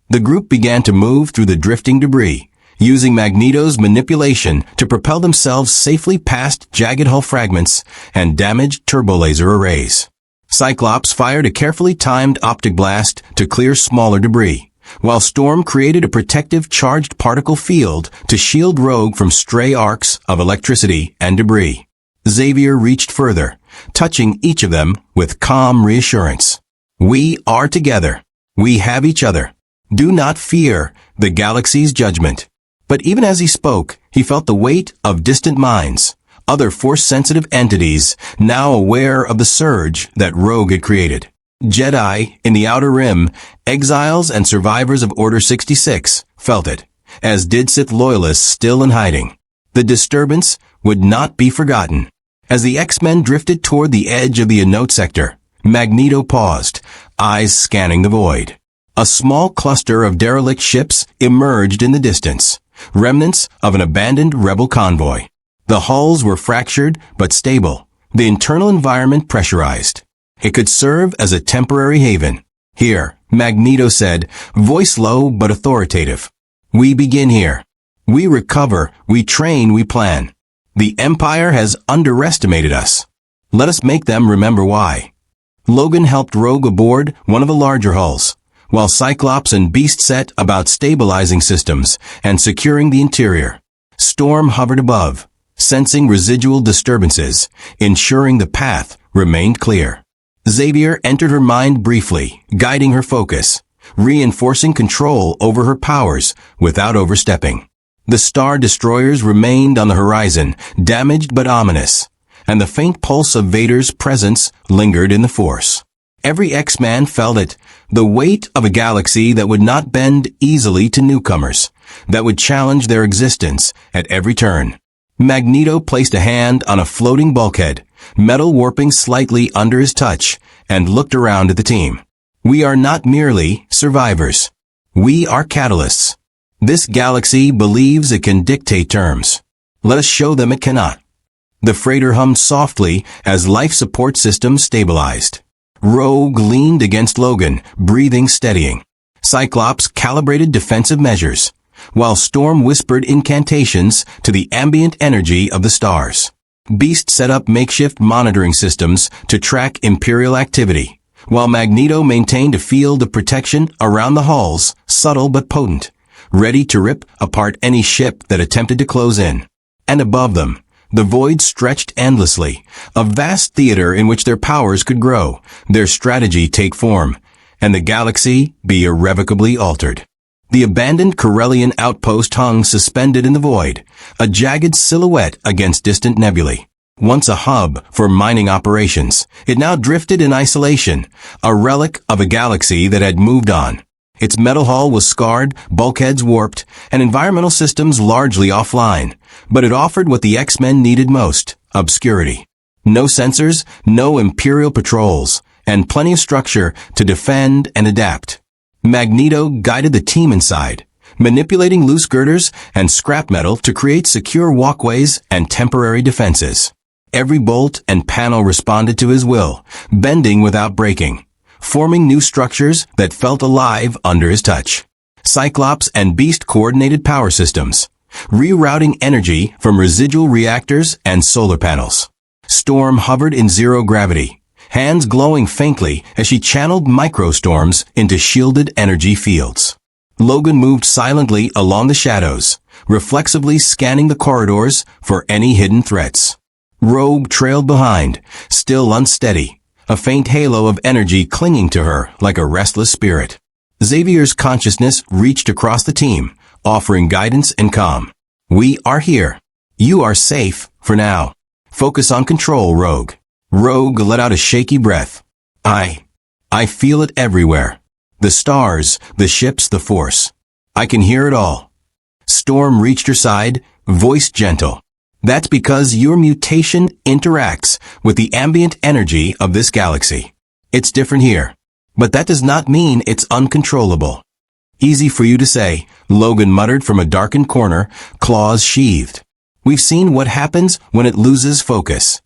The group began to move through the drifting debris, using Magneto's manipulation to propel themselves safely past jagged hull fragments and damaged turbolaser arrays. Cyclops fired a carefully timed optic blast to clear smaller debris, while Storm created a protective charged particle field to shield Rogue from stray arcs of electricity and debris. Xavier reached further, touching each of them with calm reassurance. We are together. We have each other. Do not fear the galaxy's judgment. But even as he spoke, he felt the weight of distant minds, other force-sensitive entities now aware of the surge that Rogue had created. Jedi in the Outer Rim, exiles and survivors of Order 66, felt it, as did Sith loyalists still in hiding. The disturbance would not be forgotten. As the X-Men drifted toward the edge of the Enote sector, Magneto paused, eyes scanning the void. A small cluster of derelict ships emerged in the distance, remnants of an abandoned rebel convoy. The hulls were fractured but stable, the internal environment pressurized. It could serve as a temporary haven. Here, Magneto said, voice low but authoritative. We begin here. We recover, we train, we plan. The Empire has underestimated us. Let us make them remember why. Logan helped Rogue aboard one of the larger hulls, while Cyclops and Beast set about stabilizing systems and securing the interior. Storm hovered above, sensing residual disturbances, ensuring the path remained clear. Xavier entered her mind briefly, guiding her focus, reinforcing control over her powers without overstepping. The Star Destroyers remained on the horizon, damaged but ominous, and the faint pulse of Vader's presence lingered in the Force. Every X-Man felt it, the weight of a galaxy that would not bend easily to newcomers, that would challenge their existence at every turn. Magneto placed a hand on a floating bulkhead, metal warping slightly under his touch, and looked around at the team. We are not merely survivors. We are catalysts. This galaxy believes it can dictate terms. Let us show them it cannot. The freighter hummed softly as life support systems stabilized. Rogue leaned against Logan, breathing steadying. Cyclops calibrated defensive measures, while Storm whispered incantations to the ambient energy of the stars. Beast set up makeshift monitoring systems to track Imperial activity, while Magneto maintained a field of protection around the hulls, subtle but potent, ready to rip apart any ship that attempted to close in. And above them, the void stretched endlessly, a vast theater in which their powers could grow, their strategy take form, and the galaxy be irrevocably altered. The abandoned Corellian outpost hung suspended in the void, a jagged silhouette against distant nebulae. Once a hub for mining operations, it now drifted in isolation, a relic of a galaxy that had moved on. Its metal hull was scarred, bulkheads warped, and environmental systems largely offline. But it offered what the X-Men needed most: obscurity. No sensors, no Imperial patrols, and plenty of structure to defend and adapt. Magneto guided the team inside, manipulating loose girders and scrap metal to create secure walkways and temporary defenses. Every bolt and panel responded to his will, bending without breaking, forming new structures that felt alive under his touch. Cyclops and Beast coordinated power systems, rerouting energy from residual reactors and solar panels. Storm hovered in zero gravity, hands glowing faintly as she channeled microstorms into shielded energy fields. Logan moved silently along the shadows, reflexively scanning the corridors for any hidden threats. Rogue trailed behind, still unsteady, a faint halo of energy clinging to her like a restless spirit. Xavier's consciousness reached across the team, offering guidance and calm. "We are here. You are safe, for now. Focus on control, Rogue." Rogue let out a shaky breath. I feel it everywhere. The stars, the ships, the force. I can hear it all." Storm reached her side, voice gentle. "That's because your mutation interacts with the ambient energy of this galaxy. It's different here, but that does not mean it's uncontrollable." "Easy for you to say," Logan muttered from a darkened corner, claws sheathed. "We've seen what happens when it loses focus."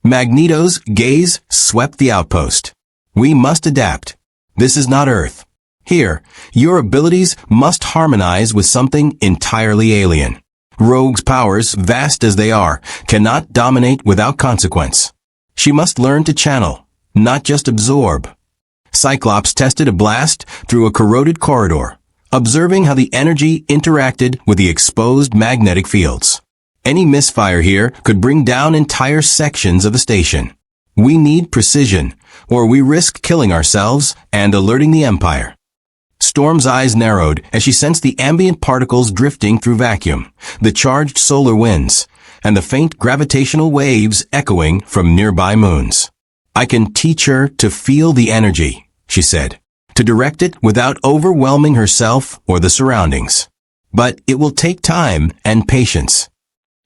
Magneto's gaze swept the outpost. "We must adapt. This is not Earth. Here, your abilities must harmonize with something entirely alien. Rogue's powers, vast as they are, cannot dominate without consequence. She must learn to channel, not just absorb." Cyclops tested a blast through a corroded corridor, observing how the energy interacted with the exposed magnetic fields. Any misfire here could bring down entire sections of the station. "We need precision, or we risk killing ourselves and alerting the Empire." Storm's eyes narrowed as she sensed the ambient particles drifting through vacuum, the charged solar winds, and the faint gravitational waves echoing from nearby moons. "I can teach her to feel the energy," she said, "to direct it without overwhelming herself or the surroundings. But it will take time and patience."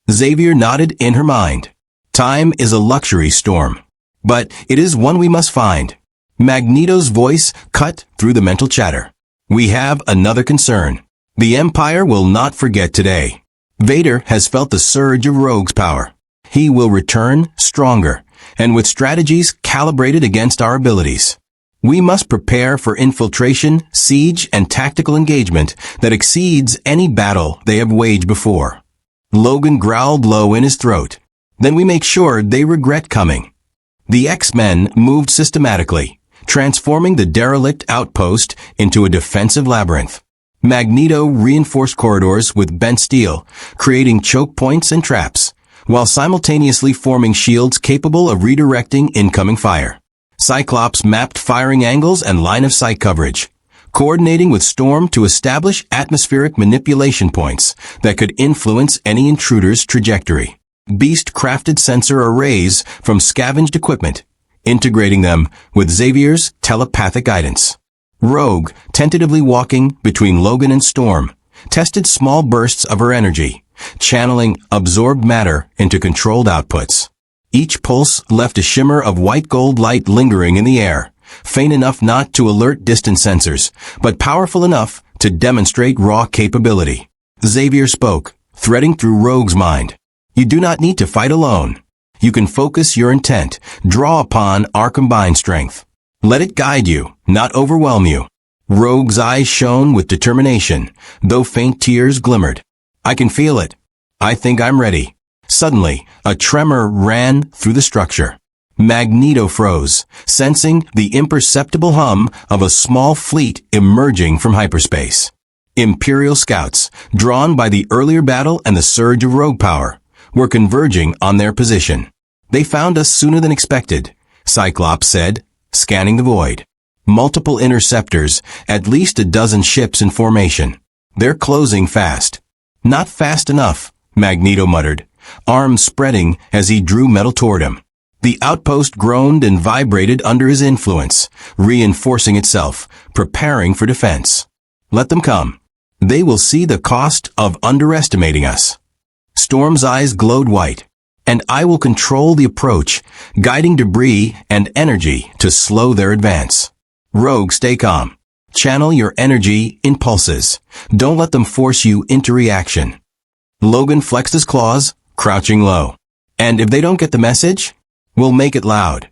Xavier nodded in her mind. "Time is a luxury, Storm, but it is one we must find." Magneto's voice cut through the mental chatter. "We have another concern. The Empire will not forget today. Vader has felt the surge of Rogue's power. He will return stronger, and with strategies calibrated against our abilities. We must prepare for infiltration, siege, and tactical engagement that exceeds any battle they have waged before." Logan growled low in his throat. "Then we make sure they regret coming." The X-Men moved systematically, transforming the derelict outpost into a defensive labyrinth. Magneto reinforced corridors with bent steel, creating choke points and traps, while simultaneously forming shields capable of redirecting incoming fire. Cyclops mapped firing angles and line-of-sight coverage, coordinating with Storm to establish atmospheric manipulation points that could influence any intruder's trajectory. Beast crafted sensor arrays from scavenged equipment, integrating them with Xavier's telepathic guidance. Rogue, tentatively walking between Logan and Storm, tested small bursts of her energy, channeling absorbed matter into controlled outputs. Each pulse left a shimmer of white-gold light lingering in the air, faint enough not to alert distant sensors, but powerful enough to demonstrate raw capability. Xavier spoke, threading through Rogue's mind. "You do not need to fight alone. You can focus your intent, draw upon our combined strength. Let it guide you, not overwhelm you." Rogue's eyes shone with determination, though faint tears glimmered. "I can feel it. I think I'm ready." Suddenly, a tremor ran through the structure. Magneto froze, sensing the imperceptible hum of a small fleet emerging from hyperspace. Imperial scouts, drawn by the earlier battle and the surge of Rogue power, were converging on their position. "They found us sooner than expected," Cyclops said, scanning the void. "Multiple interceptors, at least a dozen ships in formation. They're closing fast." "Not fast enough," Magneto muttered, arms spreading as he drew metal toward him. The outpost groaned and vibrated under his influence, reinforcing itself, preparing for defense. Let them come. They will see the cost of underestimating us. Storm's eyes glowed white. And I will control the approach, guiding debris and energy to slow their advance. Rogue, stay calm. Channel your energy in pulses. Don't let them force you into reaction. Logan flexed his claws, crouching low. And if they don't get the message, we'll make it loud.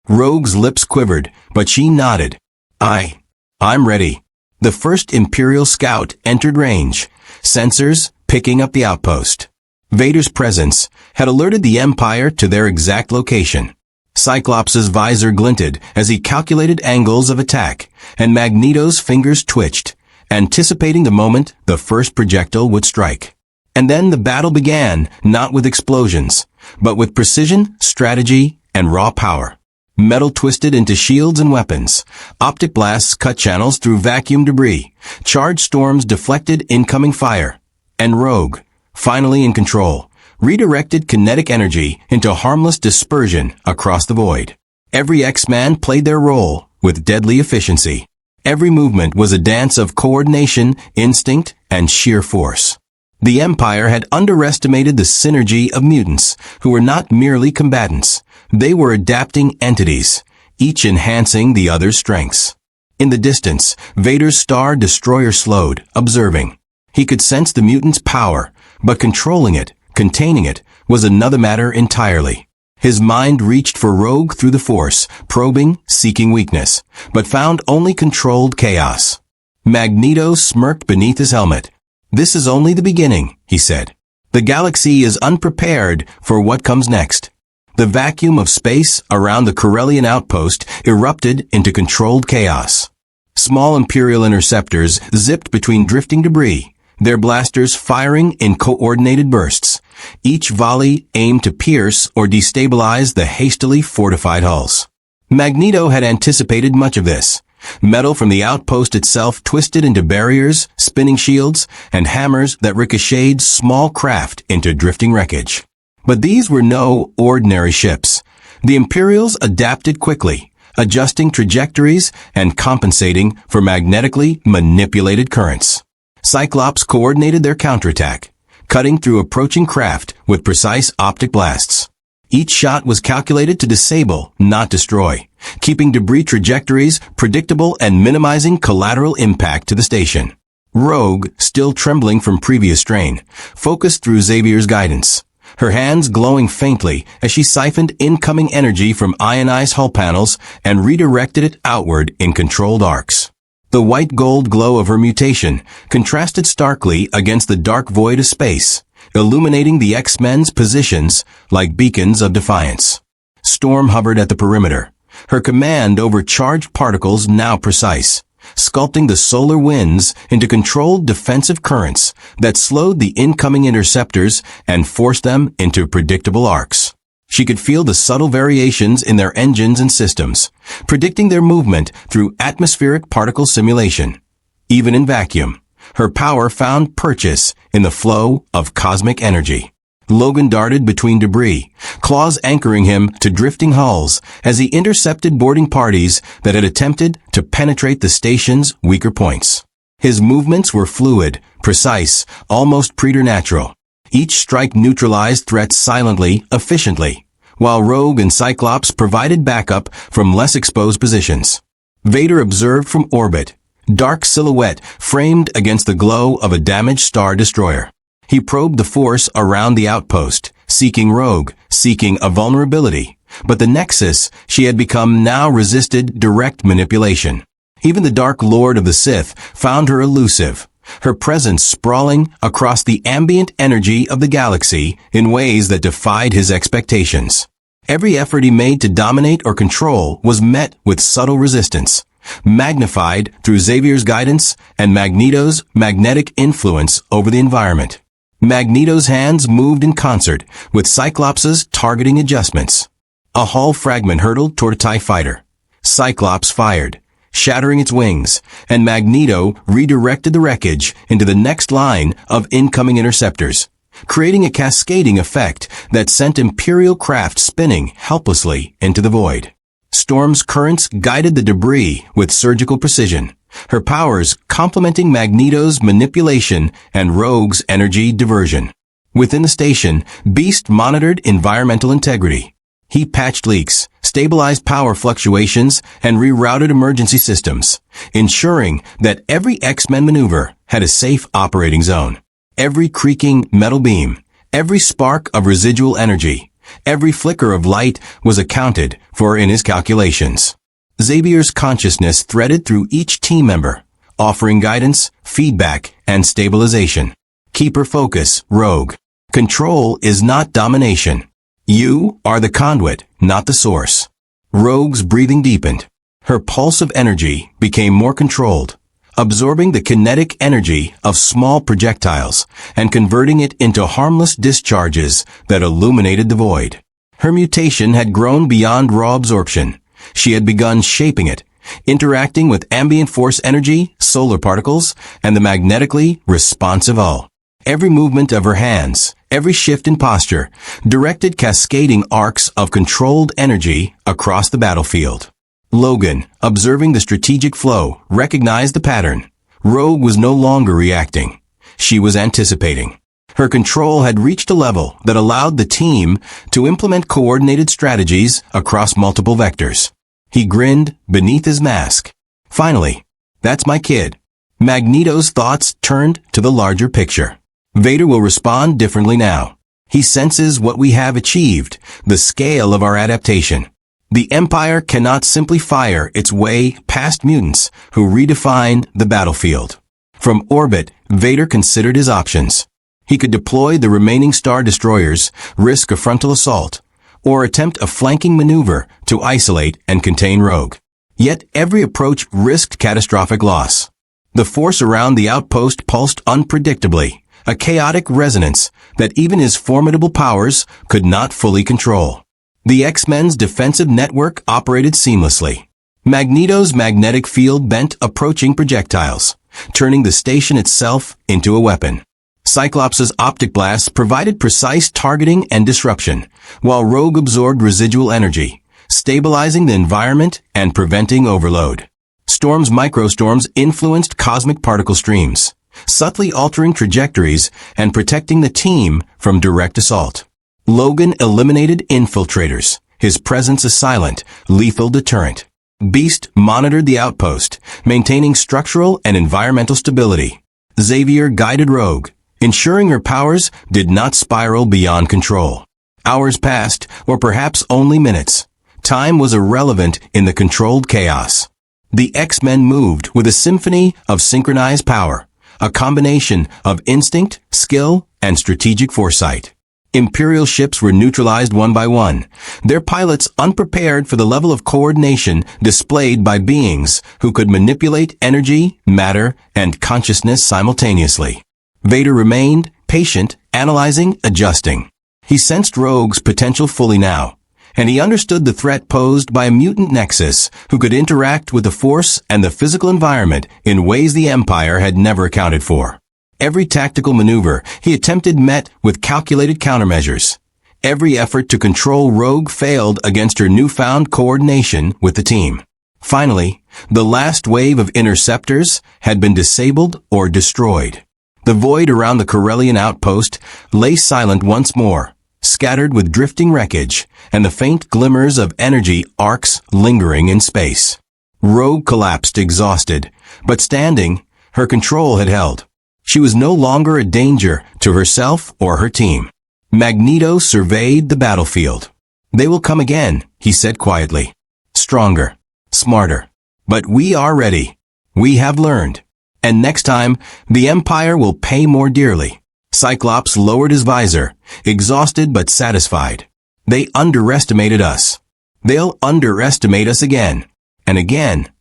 Rogue's lips quivered, but she nodded. I'm ready. The first Imperial scout entered range, sensors picking up the outpost. Vader's presence had alerted the Empire to their exact location. Cyclops' visor glinted as he calculated angles of attack, and Magneto's fingers twitched, anticipating the moment the first projectile would strike. And then the battle began, not with explosions, but with precision, strategy, and raw power. Metal twisted into shields and weapons. Optic blasts cut channels through vacuum debris. Charged storms deflected incoming fire. And Rogue, finally in control, redirected kinetic energy into harmless dispersion across the void. Every X-Man played their role with deadly efficiency. Every movement was a dance of coordination, instinct, and sheer force. The Empire had underestimated the synergy of mutants, who were not merely combatants. They were adapting entities, each enhancing the other's strengths. In the distance, Vader's Star Destroyer slowed, observing. He could sense the mutant's power, but controlling it, containing it, was another matter entirely. His mind reached for Rogue through the Force, probing, seeking weakness, but found only controlled chaos. Magneto smirked beneath his helmet. This is only the beginning, he said. The galaxy is unprepared for what comes next. The vacuum of space around the Corellian outpost erupted into controlled chaos. Small Imperial interceptors zipped between drifting debris, their blasters firing in coordinated bursts. Each volley aimed to pierce or destabilize the hastily fortified hulls. Magneto had anticipated much of this. Metal from the outpost itself twisted into barriers, spinning shields, and hammers that ricocheted small craft into drifting wreckage. But these were no ordinary ships. The Imperials adapted quickly, adjusting trajectories and compensating for magnetically manipulated currents. Cyclops coordinated their counterattack, cutting through approaching craft with precise optic blasts. Each shot was calculated to disable, not destroy, keeping debris trajectories predictable and minimizing collateral impact to the station. Rogue, still trembling from previous strain, focused through Xavier's guidance, her hands glowing faintly as she siphoned incoming energy from ionized hull panels and redirected it outward in controlled arcs. The white-gold glow of her mutation contrasted starkly against the dark void of space, illuminating the X-Men's positions like beacons of defiance. Storm hovered at the perimeter, her command over charged particles now precise, sculpting the solar winds into controlled defensive currents that slowed the incoming interceptors and forced them into predictable arcs. She could feel the subtle variations in their engines and systems, predicting their movement through atmospheric particle simulation. Even in vacuum, her power found purchase in the flow of cosmic energy. Logan darted between debris, claws anchoring him to drifting hulls as he intercepted boarding parties that had attempted to penetrate the station's weaker points. His movements were fluid, precise, almost preternatural. Each strike neutralized threats silently, efficiently, while Rogue and Cyclops provided backup from less exposed positions. Vader observed from orbit, dark silhouette framed against the glow of a damaged Star Destroyer. He probed the force around the outpost, seeking Rogue, seeking a vulnerability. But the Nexus she had become now resisted direct manipulation. Even the Dark Lord of the Sith found her elusive, her presence sprawling across the ambient energy of the galaxy in ways that defied his expectations. Every effort he made to dominate or control was met with subtle resistance, magnified through Xavier's guidance and Magneto's magnetic influence over the environment. Magneto's hands moved in concert with Cyclops' targeting adjustments. A hull fragment hurtled toward a TIE fighter. Cyclops fired, shattering its wings, and Magneto redirected the wreckage into the next line of incoming interceptors, creating a cascading effect that sent Imperial craft spinning helplessly into the void. Storm's currents guided the debris with surgical precision, her powers complementing Magneto's manipulation and Rogue's energy diversion. Within the station, Beast monitored environmental integrity. He patched leaks, stabilized power fluctuations, and rerouted emergency systems, ensuring that every X-Men maneuver had a safe operating zone. Every creaking metal beam, every spark of residual energy, every flicker of light was accounted for in his calculations. Xavier's consciousness threaded through each team member, offering guidance, feedback, and stabilization. Keep her focus, Rogue. Control is not domination. You are the conduit, not the source. Rogue's breathing deepened. Her pulse of energy became more controlled, absorbing the kinetic energy of small projectiles and converting it into harmless discharges that illuminated the void. Her mutation had grown beyond raw absorption. She had begun shaping it, interacting with ambient force energy, solar particles, and the magnetically responsive hull. Every movement of her hands, every shift in posture, directed cascading arcs of controlled energy across the battlefield. Logan, observing the strategic flow, recognized the pattern. Rogue was no longer reacting. She was anticipating. Her control had reached a level that allowed the team to implement coordinated strategies across multiple vectors. He grinned beneath his mask. Finally, that's my kid. Magneto's thoughts turned to the larger picture. Vader will respond differently now. He senses what we have achieved, the scale of our adaptation. The Empire cannot simply fire its way past mutants who redefined the battlefield. From orbit, Vader considered his options. He could deploy the remaining Star Destroyers, risk a frontal assault, or attempt a flanking maneuver to isolate and contain Rogue. Yet every approach risked catastrophic loss. The force around the outpost pulsed unpredictably, a chaotic resonance that even his formidable powers could not fully control. The X-Men's defensive network operated seamlessly. Magneto's magnetic field bent approaching projectiles, turning the station itself into a weapon. Cyclops' optic blasts provided precise targeting and disruption, while Rogue absorbed residual energy, stabilizing the environment and preventing overload. Storm's microstorms influenced cosmic particle streams, subtly altering trajectories and protecting the team from direct assault. Logan eliminated infiltrators, his presence a silent, lethal deterrent. Beast monitored the outpost, maintaining structural and environmental stability. Xavier guided Rogue, ensuring her powers did not spiral beyond control. Hours passed, or perhaps only minutes. Time was irrelevant in the controlled chaos. The X-Men moved with a symphony of synchronized power, a combination of instinct, skill, and strategic foresight. Imperial ships were neutralized one by one, their pilots unprepared for the level of coordination displayed by beings who could manipulate energy, matter, and consciousness simultaneously. Vader remained, patient, analyzing, adjusting. He sensed Rogue's potential fully now, and he understood the threat posed by a mutant nexus who could interact with the Force and the physical environment in ways the Empire had never accounted for. Every tactical maneuver he attempted met with calculated countermeasures. Every effort to control Rogue failed against her newfound coordination with the team. Finally, the last wave of interceptors had been disabled or destroyed. The void around the Corellian outpost lay silent once more, scattered with drifting wreckage and the faint glimmers of energy arcs lingering in space. Rogue collapsed exhausted, but standing, her control had held. She was no longer a danger to herself or her team. Magneto surveyed the battlefield. They will come again, he said quietly. Stronger, smarter. But we are ready. We have learned. And next time, the Empire will pay more dearly. Cyclops lowered his visor, exhausted but satisfied. They underestimated us. They'll underestimate us again. And again.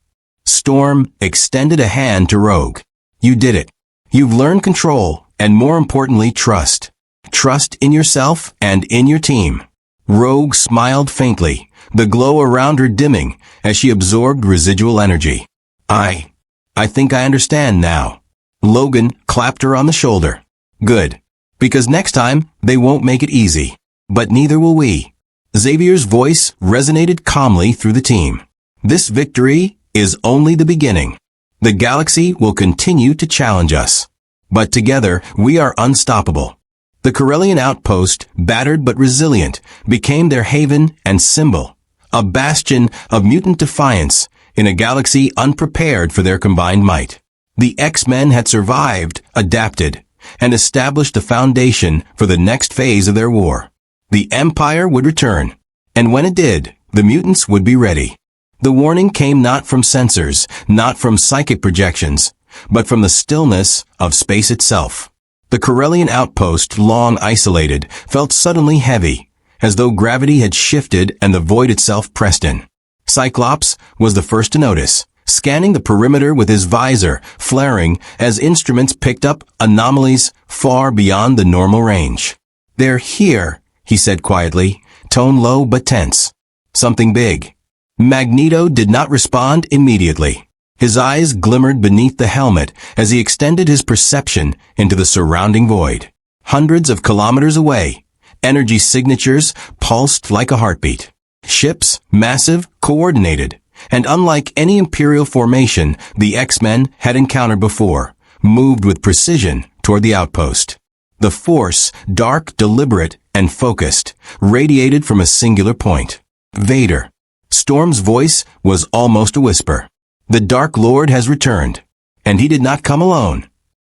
Storm extended a hand to Rogue. You did it. You've learned control, and more importantly, trust. Trust in yourself and in your team. Rogue smiled faintly, the glow around her dimming as she absorbed residual energy. I think I understand now. Logan clapped her on the shoulder. Good. Because next time, they won't make it easy. But neither will we. Xavier's voice resonated calmly through the team. This victory is only the beginning. The galaxy will continue to challenge us. But together, we are unstoppable. The Corellian outpost, battered but resilient, became their haven and symbol, a bastion of mutant defiance in a galaxy unprepared for their combined might. The X-Men had survived, adapted, and established the foundation for the next phase of their war. The Empire would return, and when it did, the mutants would be ready. The warning came not from sensors, not from psychic projections, but from the stillness of space itself. The Corellian outpost, long isolated, felt suddenly heavy, as though gravity had shifted and the void itself pressed in. Cyclops was the first to notice, scanning the perimeter with his visor flaring as instruments picked up anomalies far beyond the normal range. "They're here," he said quietly, tone low but tense. "Something big." Magneto did not respond immediately. His eyes glimmered beneath the helmet as he extended his perception into the surrounding void. Hundreds of kilometers away, energy signatures pulsed like a heartbeat. Ships, massive, coordinated, and unlike any Imperial formation the X-Men had encountered before, moved with precision toward the outpost. The force, dark, deliberate, and focused, radiated from a singular point. Vader. Storm's voice was almost a whisper. "The Dark Lord has returned, and he did not come alone."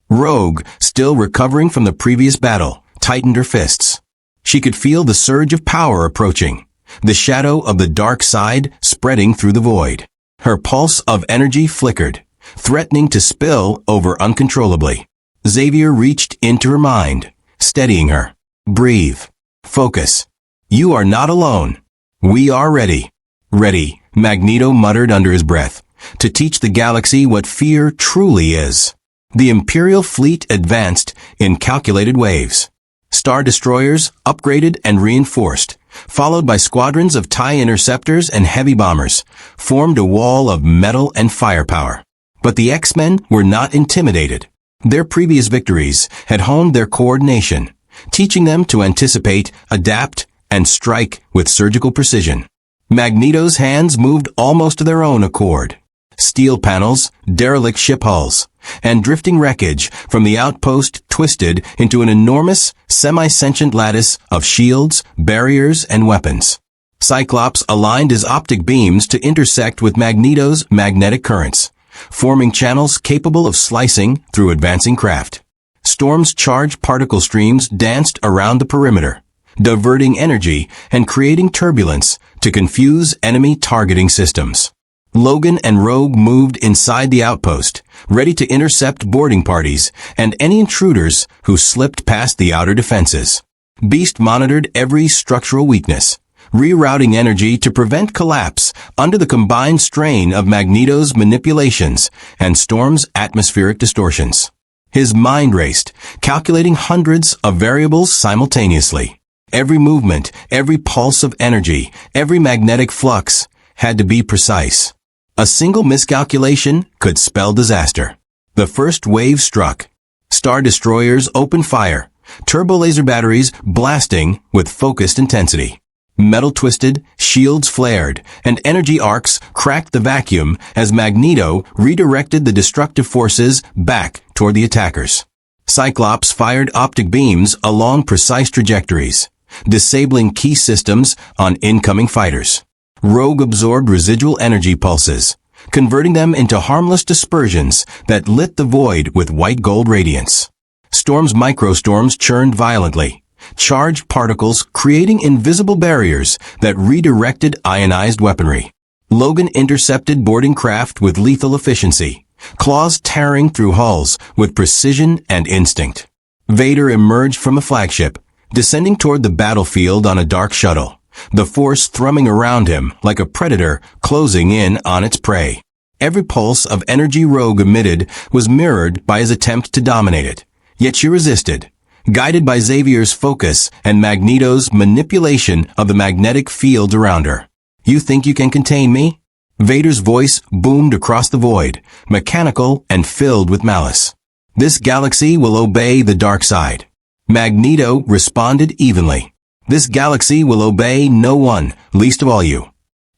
Rogue, still recovering from the previous battle, tightened her fists. She could feel the surge of power approaching, the shadow of the dark side spreading through the void. Her pulse of energy flickered, threatening to spill over uncontrollably. Xavier reached into her mind, steadying her. "Breathe. Focus. You are not alone. We are ready." "Ready," Magneto muttered under his breath, "to teach the galaxy what fear truly is." The Imperial fleet advanced in calculated waves. Star destroyers, upgraded and reinforced, followed by squadrons of TIE interceptors and heavy bombers, formed a wall of metal and firepower. But the X-Men were not intimidated. Their previous victories had honed their coordination, teaching them to anticipate, adapt, and strike with surgical precision. Magneto's hands moved almost of their own accord. Steel panels, derelict ship hulls, and drifting wreckage from the outpost twisted into an enormous, semi-sentient lattice of shields, barriers, and weapons. Cyclops aligned his optic beams to intersect with Magneto's magnetic currents, forming channels capable of slicing through advancing craft. Storm's charged particle streams danced around the perimeter, diverting energy and creating turbulence to confuse enemy targeting systems. Logan and Rogue moved inside the outpost, ready to intercept boarding parties and any intruders who slipped past the outer defenses. Beast monitored every structural weakness, rerouting energy to prevent collapse under the combined strain of Magneto's manipulations and Storm's atmospheric distortions. His mind raced, calculating hundreds of variables simultaneously. Every movement, every pulse of energy, every magnetic flux had to be precise. A single miscalculation could spell disaster. The first wave struck. Star destroyers opened fire, turbo laser batteries blasting with focused intensity. Metal twisted, shields flared, and energy arcs cracked the vacuum as Magneto redirected the destructive forces back toward the attackers. Cyclops fired optic beams along precise trajectories, disabling key systems on incoming fighters. Rogue absorbed residual energy pulses, converting them into harmless dispersions that lit the void with white-gold radiance. Storm's microstorms churned violently, charged particles creating invisible barriers that redirected ionized weaponry. Logan intercepted boarding craft with lethal efficiency, claws tearing through hulls with precision and instinct. Vader emerged from a flagship, descending toward the battlefield on a dark shuttle, the force thrumming around him like a predator closing in on its prey. Every pulse of energy Rogue emitted was mirrored by his attempt to dominate it, yet she resisted, guided by Xavier's focus and Magneto's manipulation of the magnetic fields around her. "You think you can contain me?" Vader's voice boomed across the void, mechanical and filled with malice. "This galaxy will obey the dark side." Magneto responded evenly. This galaxy will obey no one, least of all you.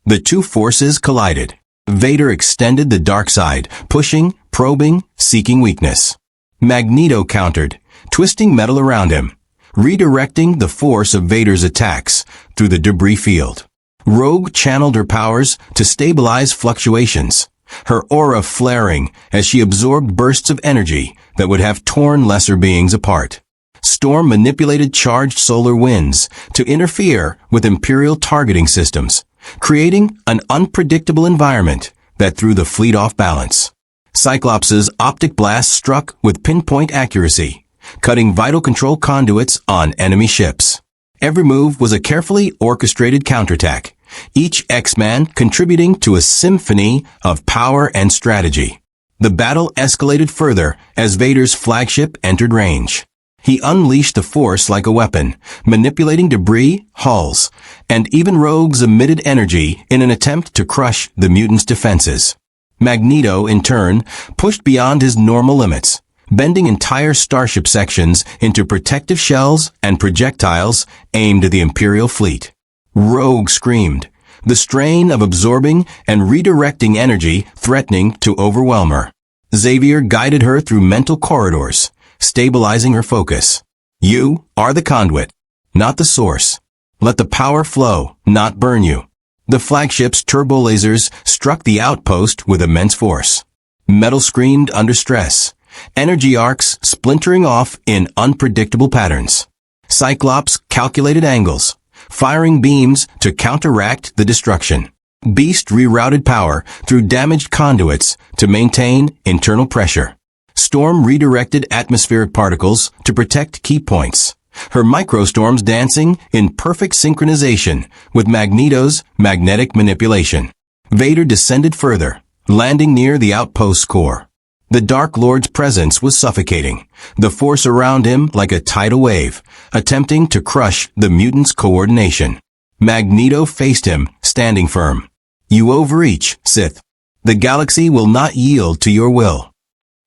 The two forces collided. Vader extended the dark side, pushing, probing, seeking weakness. Magneto countered, twisting metal around him, redirecting the force of Vader's attacks through the debris field. Rogue channeled her powers to stabilize fluctuations, her aura flaring as she absorbed bursts of energy that would have torn lesser beings apart. Storm manipulated charged solar winds to interfere with Imperial targeting systems, creating an unpredictable environment that threw the fleet off balance. Cyclops' optic blast struck with pinpoint accuracy, cutting vital control conduits on enemy ships. Every move was a carefully orchestrated counterattack, each X-Man contributing to a symphony of power and strategy. The battle escalated further as Vader's flagship entered range. He unleashed the Force like a weapon, manipulating debris, hulls, and even Rogue's emitted energy in an attempt to crush the mutants' defenses. Magneto, in turn, pushed beyond his normal limits, bending entire starship sections into protective shells and projectiles aimed at the Imperial fleet. Rogue screamed, the strain of absorbing and redirecting energy threatening to overwhelm her. Xavier guided her through mental corridors, stabilizing her focus. You are the conduit, not the source. Let the power flow, not burn you. The flagship's turbo lasers struck the outpost with immense force. Metal screamed under stress, energy arcs splintering off in unpredictable patterns. Cyclops calculated angles, firing beams to counteract the destruction. Beast rerouted power through damaged conduits to maintain internal pressure. Storm redirected atmospheric particles to protect key points, her microstorms dancing in perfect synchronization with Magneto's magnetic manipulation. Vader descended further, landing near the outpost's core. The Dark Lord's presence was suffocating, the force around him like a tidal wave, attempting to crush the mutants' coordination. Magneto faced him, standing firm. You overreach, Sith. The galaxy will not yield to your will.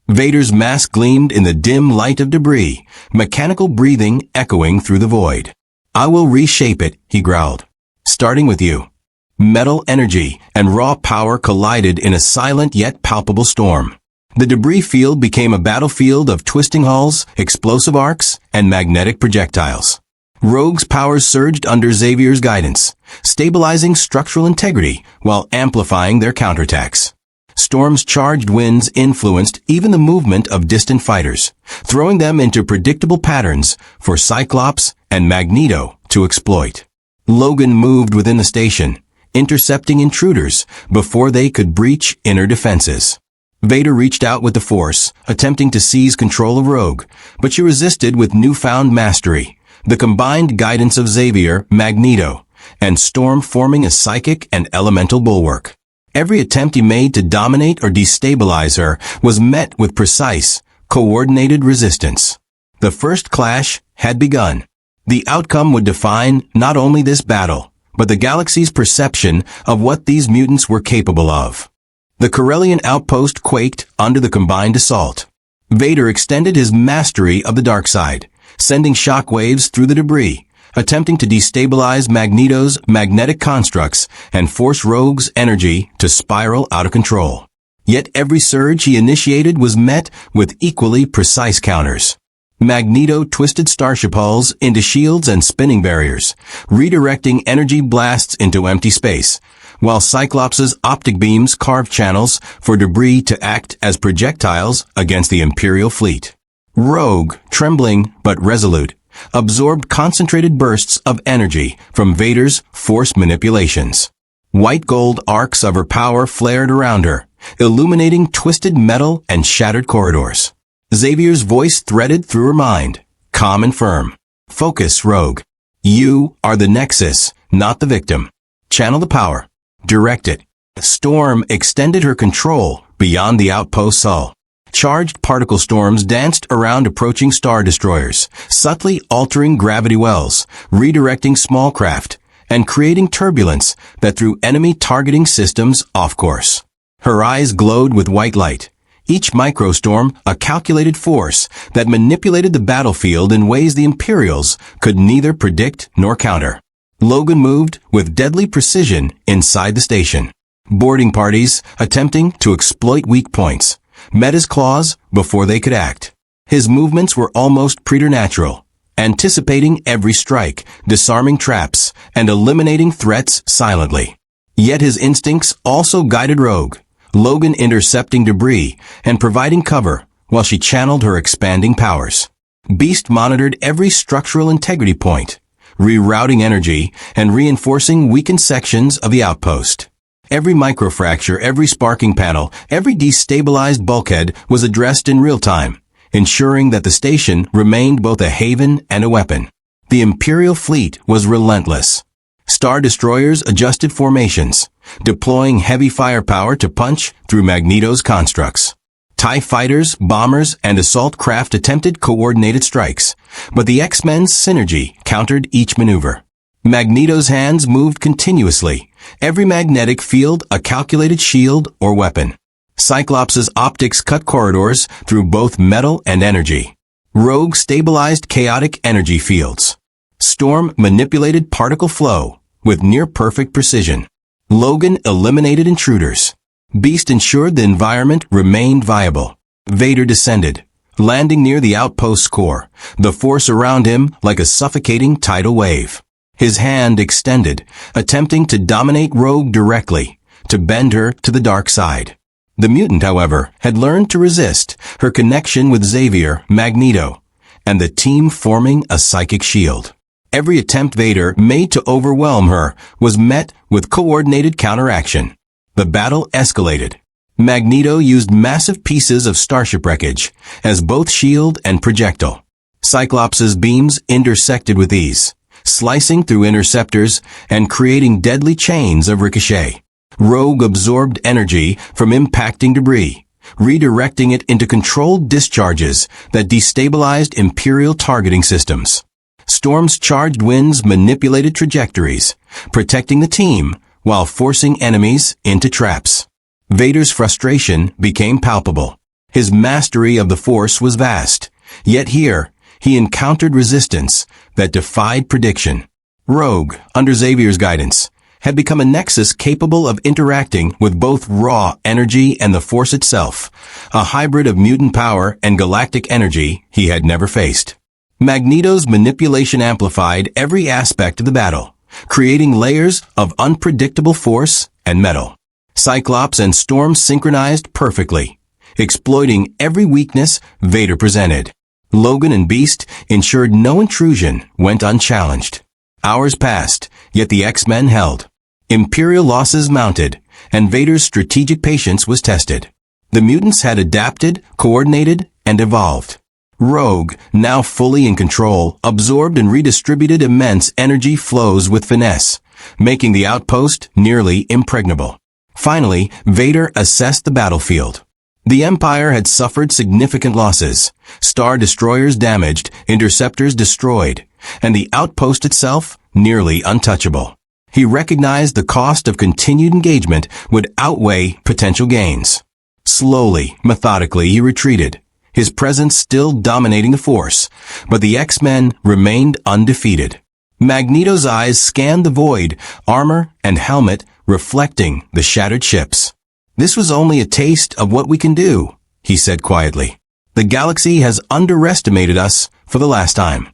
Vader's mask gleamed in the dim light of debris, mechanical breathing echoing through the void. I will reshape it, he growled. Starting with you. Metal energy and raw power collided in a silent yet palpable storm. The debris field became a battlefield of twisting hulls, explosive arcs, and magnetic projectiles. Rogue's powers surged under Xavier's guidance, stabilizing structural integrity while amplifying their counterattacks. Storm's charged winds influenced even the movement of distant fighters, throwing them into predictable patterns for Cyclops and Magneto to exploit. Logan moved within the station, intercepting intruders before they could breach inner defenses. Vader reached out with the Force, attempting to seize control of Rogue, but she resisted with newfound mastery, the combined guidance of Xavier, Magneto, and Storm forming a psychic and elemental bulwark. Every attempt he made to dominate or destabilize her was met with precise, coordinated resistance. The first clash had begun. The outcome would define not only this battle, but the galaxy's perception of what these mutants were capable of. The Corellian outpost quaked under the combined assault. Vader extended his mastery of the dark side, sending shockwaves through the debris, attempting to destabilize Magneto's magnetic constructs and force Rogue's energy to spiral out of control. Yet every surge he initiated was met with equally precise counters. Magneto twisted starship hulls into shields and spinning barriers, redirecting energy blasts into empty space, while Cyclops' optic beams carved channels for debris to act as projectiles against the Imperial fleet. Rogue, trembling but resolute, absorbed concentrated bursts of energy from Vader's force manipulations. White gold arcs of her power flared around her, illuminating twisted metal and shattered corridors. Xavier's voice threaded through her mind, calm and firm. Focus, Rogue. You are the Nexus, not the victim. Channel the power. Direct it. Storm extended her control beyond the outpost's hull. Charged particle storms danced around approaching star destroyers, subtly altering gravity wells, redirecting small craft, and creating turbulence that threw enemy targeting systems off course. Her eyes glowed with white light, each microstorm a calculated force that manipulated the battlefield in ways the Imperials could neither predict nor counter. Logan moved with deadly precision inside the station. Boarding parties, attempting to exploit weak points, met his claws before they could act. His movements were almost preternatural, anticipating every strike, disarming traps, and eliminating threats silently. Yet his instincts also guided Rogue, Logan intercepting debris and providing cover while she channeled her expanding powers. Beast monitored every structural integrity point, rerouting energy and reinforcing weakened sections of the outpost. Every microfracture, every sparking panel, every destabilized bulkhead was addressed in real time, ensuring that the station remained both a haven and a weapon. The Imperial fleet was relentless. Star destroyers adjusted formations, deploying heavy firepower to punch through Magneto's constructs. TIE fighters, bombers, and assault craft attempted coordinated strikes, but the X-Men's synergy countered each maneuver. Magneto's hands moved continuously, every magnetic field a calculated shield or weapon. Cyclops' optics cut corridors through both metal and energy. Rogue stabilized chaotic energy fields. Storm manipulated particle flow with near-perfect precision. Logan eliminated intruders. Beast ensured the environment remained viable. Vader descended, landing near the outpost's core, the force around him like a suffocating tidal wave. His hand extended, attempting to dominate Rogue directly, to bend her to the dark side. The mutant, however, had learned to resist, her connection with Xavier, Magneto, and the team forming a psychic shield. Every attempt Vader made to overwhelm her was met with coordinated counteraction. The battle escalated. Magneto used massive pieces of starship wreckage as both shield and projectile. Cyclops' beams intersected with ease, slicing through interceptors and creating deadly chains of ricochet. Rogue absorbed energy from impacting debris, redirecting it into controlled discharges that destabilized Imperial targeting systems. Storm's charged winds manipulated trajectories, protecting the team while forcing enemies into traps. Vader's frustration became palpable. His mastery of the Force was vast, yet here he encountered resistance that defied prediction. Rogue, under Xavier's guidance, had become a nexus capable of interacting with both raw energy and the Force itself, a hybrid of mutant power and galactic energy he had never faced. Magneto's manipulation amplified every aspect of the battle, creating layers of unpredictable force and metal. Cyclops and Storm synchronized perfectly, exploiting every weakness Vader presented. Logan and Beast ensured no intrusion went unchallenged. Hours passed, yet the X-Men held. Imperial losses mounted, and Vader's strategic patience was tested. The mutants had adapted, coordinated, and evolved. Rogue, now fully in control, absorbed and redistributed immense energy flows with finesse, making the outpost nearly impregnable. Finally, Vader assessed the battlefield. The Empire had suffered significant losses, star destroyers damaged, interceptors destroyed, and the outpost itself nearly untouchable. He recognized the cost of continued engagement would outweigh potential gains. Slowly, methodically, he retreated, his presence still dominating the Force, but the X-Men remained undefeated. Magneto's eyes scanned the void, armor and helmet reflecting the shattered ships. "This was only a taste of what we can do," he said quietly. "The galaxy has underestimated us for the last time."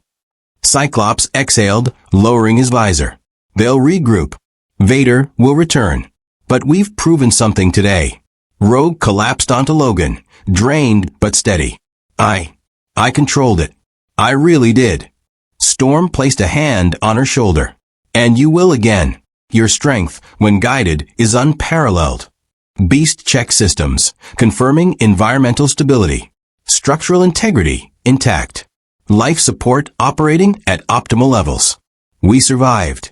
Cyclops exhaled, lowering his visor. "They'll regroup. Vader will return. But we've proven something today." Rogue collapsed onto Logan, drained but steady. I controlled it. I really did." Storm placed a hand on her shoulder. "And you will again. Your strength, when guided, is unparalleled." Beast checked systems, confirming environmental stability. Structural integrity intact. Life support operating at optimal levels. "We survived."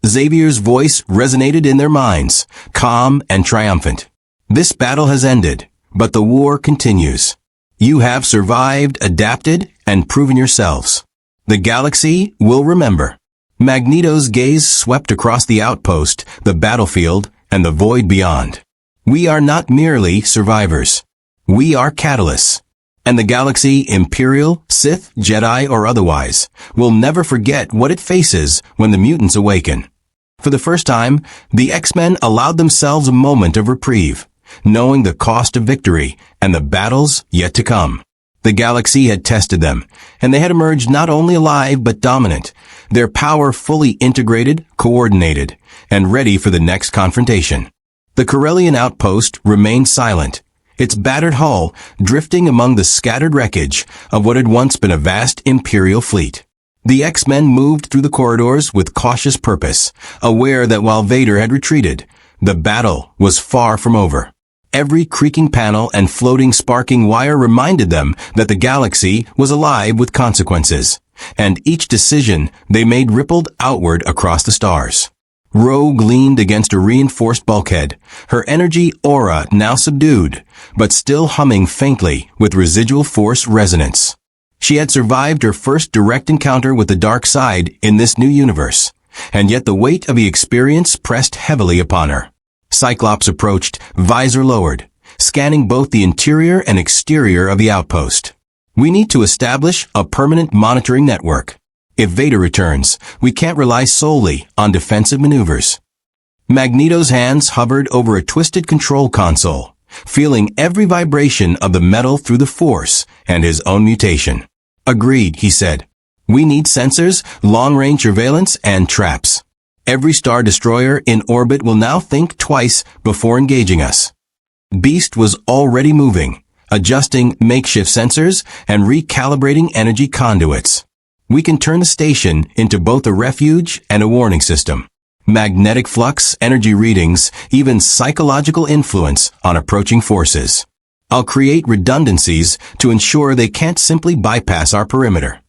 Xavier's voice resonated in their minds, calm and triumphant. "This battle has ended, but the war continues. You have survived, adapted, and proven yourselves. The galaxy will remember." Magneto's gaze swept across the outpost, the battlefield, and the void beyond. "We are not merely survivors. We are catalysts. And the galaxy, Imperial, Sith, Jedi, or otherwise, will never forget what it faces when the mutants awaken. For the first time, the X-Men allowed themselves a moment of reprieve, knowing the cost of victory and the battles yet to come. The galaxy had tested them, and they had emerged not only alive but dominant, their power fully integrated, coordinated, and ready for the next confrontation. The Corellian outpost remained silent, its battered hull drifting among the scattered wreckage of what had once been a vast Imperial fleet. The X-Men moved through the corridors with cautious purpose, aware that while Vader had retreated, the battle was far from over. Every creaking panel and floating sparking wire reminded them that the galaxy was alive with consequences, and each decision they made rippled outward across the stars. Rogue leaned against a reinforced bulkhead, her energy aura now subdued, but still humming faintly with residual force resonance. She had survived her first direct encounter with the dark side in this new universe, and yet the weight of the experience pressed heavily upon her. Cyclops approached, visor lowered, scanning both the interior and exterior of the outpost. We need to establish a permanent monitoring network. If Vader returns, we can't rely solely on defensive maneuvers. Magneto's hands hovered over a twisted control console, feeling every vibration of the metal through the Force and his own mutation. Agreed, he said. We need sensors, long-range surveillance, and traps. Every Star Destroyer in orbit will now think twice before engaging us. Beast was already moving, adjusting makeshift sensors and recalibrating energy conduits. We can turn the station into both a refuge and a warning system. Magnetic flux, energy readings, even psychological influence on approaching forces. I'll create redundancies to ensure they can't simply bypass our perimeter.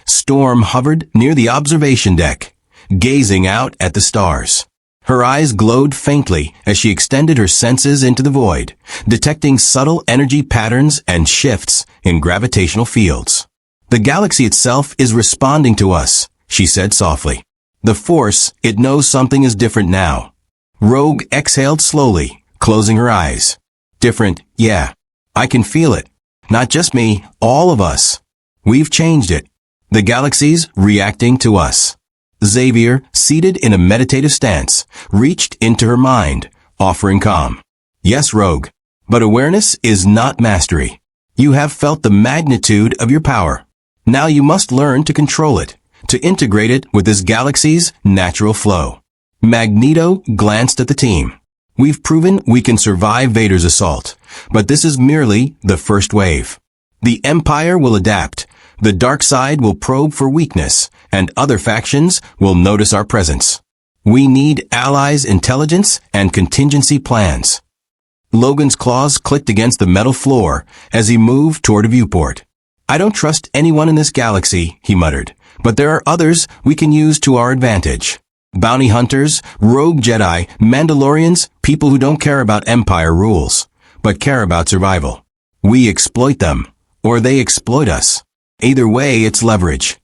Storm hovered near the observation deck, gazing out at the stars. Her eyes glowed faintly as she extended her senses into the void, detecting subtle energy patterns and shifts in gravitational fields. The galaxy itself is responding to us, she said softly. The Force, it knows something is different now. Rogue exhaled slowly, closing her eyes. Different, yeah. I can feel it. Not just me, all of us. We've changed it. The galaxy's reacting to us. Xavier, seated in a meditative stance, reached into her mind, offering calm. Yes, Rogue, but awareness is not mastery. You have felt the magnitude of your power. Now you must learn to control it, to integrate it with this galaxy's natural flow. Magneto glanced at the team. We've proven we can survive Vader's assault, but this is merely the first wave. The Empire will adapt. The dark side will probe for weakness, and other factions will notice our presence. We need allies' intelligence and contingency plans. Logan's claws clicked against the metal floor as he moved toward a viewport. I don't trust anyone in this galaxy, he muttered, but there are others we can use to our advantage. Bounty hunters, rogue Jedi, Mandalorians, people who don't care about Empire rules, but care about survival. We exploit them, or they exploit us. Either way, it's leverage.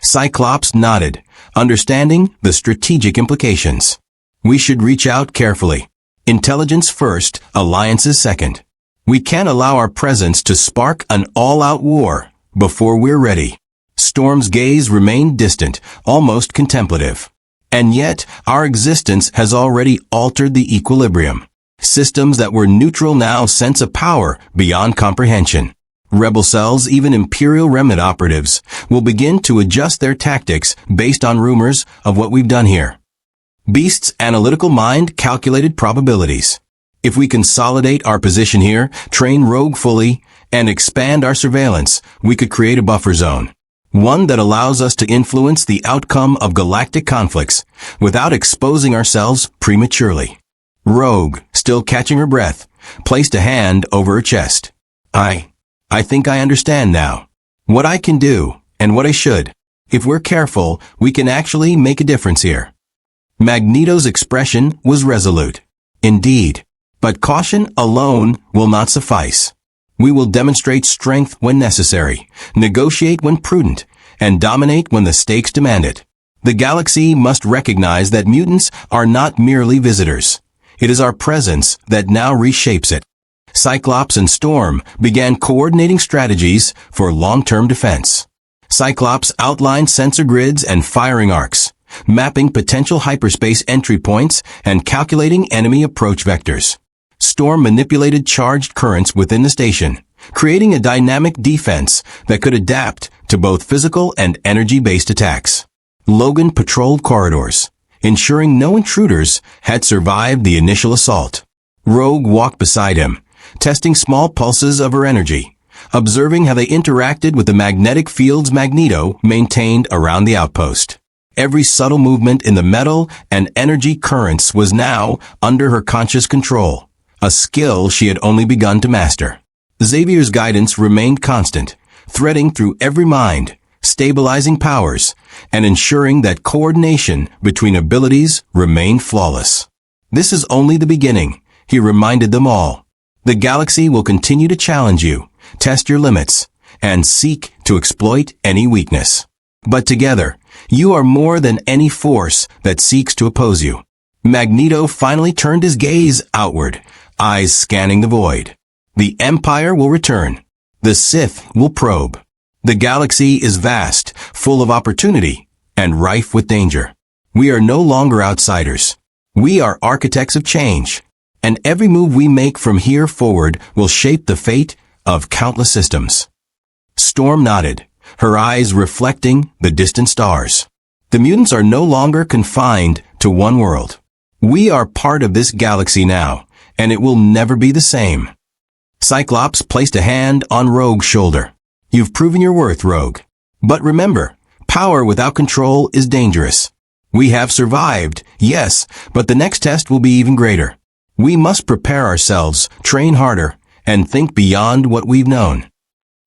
Cyclops nodded, understanding the strategic implications. We should reach out carefully. Intelligence first, alliances second. We can't allow our presence to spark an all-out war before we're ready. Storm's gaze remained distant, almost contemplative. And yet, our existence has already altered the equilibrium. Systems that were neutral now sense a power beyond comprehension. Rebel cells, even Imperial remnant operatives, will begin to adjust their tactics based on rumors of what we've done here. Beast's analytical mind calculated probabilities. If we consolidate our position here, train Rogue fully, and expand our surveillance, we could create a buffer zone. One that allows us to influence the outcome of galactic conflicts without exposing ourselves prematurely. Rogue, still catching her breath, placed a hand over her chest. I think I understand now. What I can do, and what I should. If we're careful, we can actually make a difference here. Magneto's expression was resolute. Indeed. But caution alone will not suffice. We will demonstrate strength when necessary, negotiate when prudent, and dominate when the stakes demand it. The galaxy must recognize that mutants are not merely visitors. It is our presence that now reshapes it. Cyclops and Storm began coordinating strategies for long-term defense. Cyclops outlined sensor grids and firing arcs, mapping potential hyperspace entry points and calculating enemy approach vectors. Storm manipulated charged currents within the station, creating a dynamic defense that could adapt to both physical and energy-based attacks. Logan patrolled corridors, ensuring no intruders had survived the initial assault. Rogue walked beside him, testing small pulses of her energy, observing how they interacted with the magnetic fields Magneto maintained around the outpost. Every subtle movement in the metal and energy currents was now under her conscious control, a skill she had only begun to master. Xavier's guidance remained constant, threading through every mind, stabilizing powers, and ensuring that coordination between abilities remained flawless. This is only the beginning, he reminded them all. The galaxy will continue to challenge you, test your limits, and seek to exploit any weakness. But together, you are more than any force that seeks to oppose you. Magneto finally turned his gaze outward, eyes scanning the void. The Empire will return. The Sith will probe. The galaxy is vast, full of opportunity, and rife with danger. We are no longer outsiders. We are architects of change, and every move we make from here forward will shape the fate of countless systems. Storm nodded, her eyes reflecting the distant stars. The mutants are no longer confined to one world. We are part of this galaxy now, and it will never be the same. Cyclops placed a hand on Rogue's shoulder. You've proven your worth, Rogue. But remember, power without control is dangerous. We have survived, yes, but the next test will be even greater. We must prepare ourselves, train harder, and think beyond what we've known.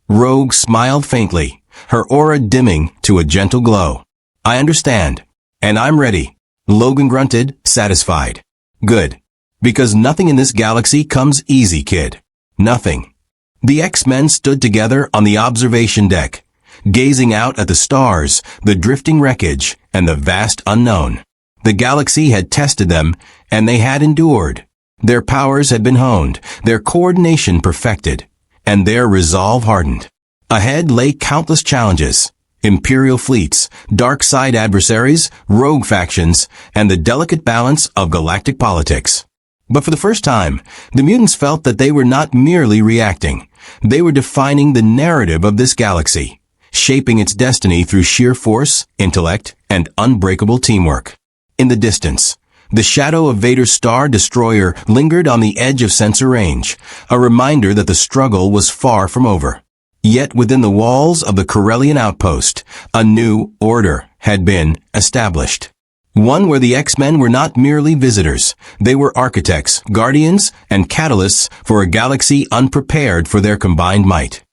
Rogue smiled faintly, her aura dimming to a gentle glow. I understand, and I'm ready. Logan grunted, satisfied. Good. Because nothing in this galaxy comes easy, kid. Nothing. The X-Men stood together on the observation deck, gazing out at the stars, the drifting wreckage, and the vast unknown. The galaxy had tested them, and they had endured. Their powers had been honed, their coordination perfected, and their resolve hardened. Ahead lay countless challenges: Imperial fleets, dark side adversaries, rogue factions, and the delicate balance of galactic politics. But for the first time, the mutants felt that they were not merely reacting. They were defining the narrative of this galaxy, shaping its destiny through sheer force, intellect, and unbreakable teamwork. In the distance, the shadow of Vader's Star Destroyer lingered on the edge of sensor range, a reminder that the struggle was far from over. Yet within the walls of the Corellian outpost, a new order had been established. One where the X-Men were not merely visitors. They were architects, guardians, and catalysts for a galaxy unprepared for their combined might.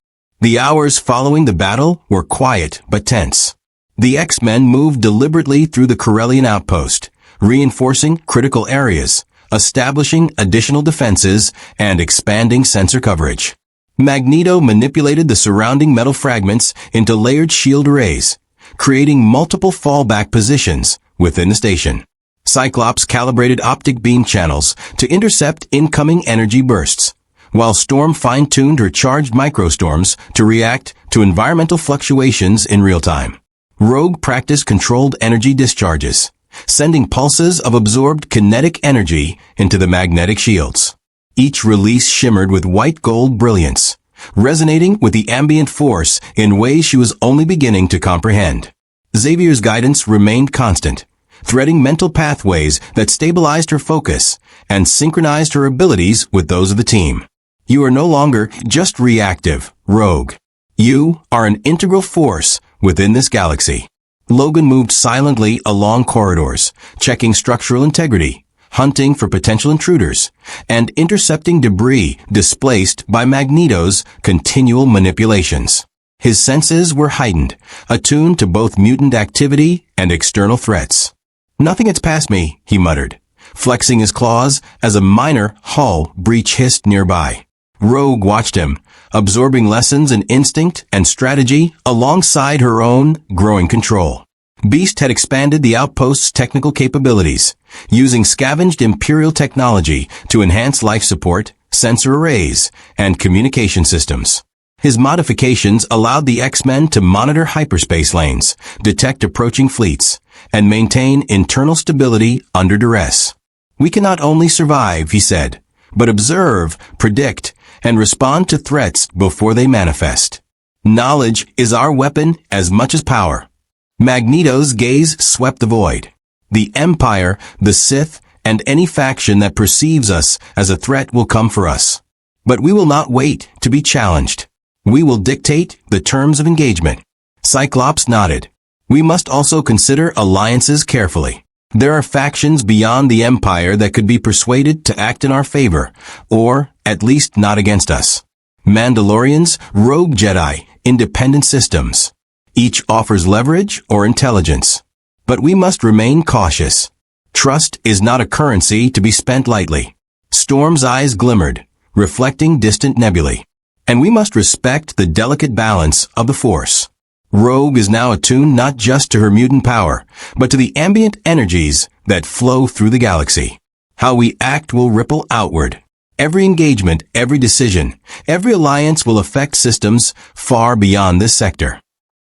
The hours following the battle were quiet but tense. The X-Men moved deliberately through the Corellian outpost, reinforcing critical areas, establishing additional defenses, and expanding sensor coverage. Magneto manipulated the surrounding metal fragments into layered shield arrays, creating multiple fallback positions within the station. Cyclops calibrated optic beam channels to intercept incoming energy bursts, while Storm fine-tuned her charged microstorms to react to environmental fluctuations in real time. Rogue practiced controlled energy discharges, sending pulses of absorbed kinetic energy into the magnetic shields. Each release shimmered with white-gold brilliance, resonating with the ambient force in ways she was only beginning to comprehend. Xavier's guidance remained constant, threading mental pathways that stabilized her focus and synchronized her abilities with those of the team. You are no longer just reactive, Rogue. You are an integral force within this galaxy. Logan moved silently along corridors, checking structural integrity, hunting for potential intruders, and intercepting debris displaced by Magneto's continual manipulations. His senses were heightened, attuned to both mutant activity and external threats. Nothing gets past me, he muttered, flexing his claws as a minor hull breach hissed nearby. Rogue watched him, absorbing lessons in instinct and strategy alongside her own growing control. Beast had expanded the outpost's technical capabilities, using scavenged Imperial technology to enhance life support sensor arrays, and communication systems. His modifications allowed the X-Men to monitor hyperspace lanes, detect approaching fleets, and maintain internal stability under duress. We can not only survive, he said, but observe, predict, and respond to threats before they manifest. Knowledge is our weapon as much as power. Magneto's gaze swept the void. The Empire, the Sith, and any faction that perceives us as a threat will come for us. But we will not wait to be challenged. We will dictate the terms of engagement. Cyclops nodded. We must also consider alliances carefully. There are factions beyond the Empire that could be persuaded to act in our favor, or at least not against us. Mandalorians, rogue Jedi, independent systems. Each offers leverage or intelligence. But we must remain cautious. Trust is not a currency to be spent lightly. Storm's eyes glimmered, reflecting distant nebulae. And we must respect the delicate balance of the Force. Rogue is now attuned not just to her mutant power, but to the ambient energies that flow through the galaxy. How we act will ripple outward. Every engagement, every decision, every alliance will affect systems far beyond this sector.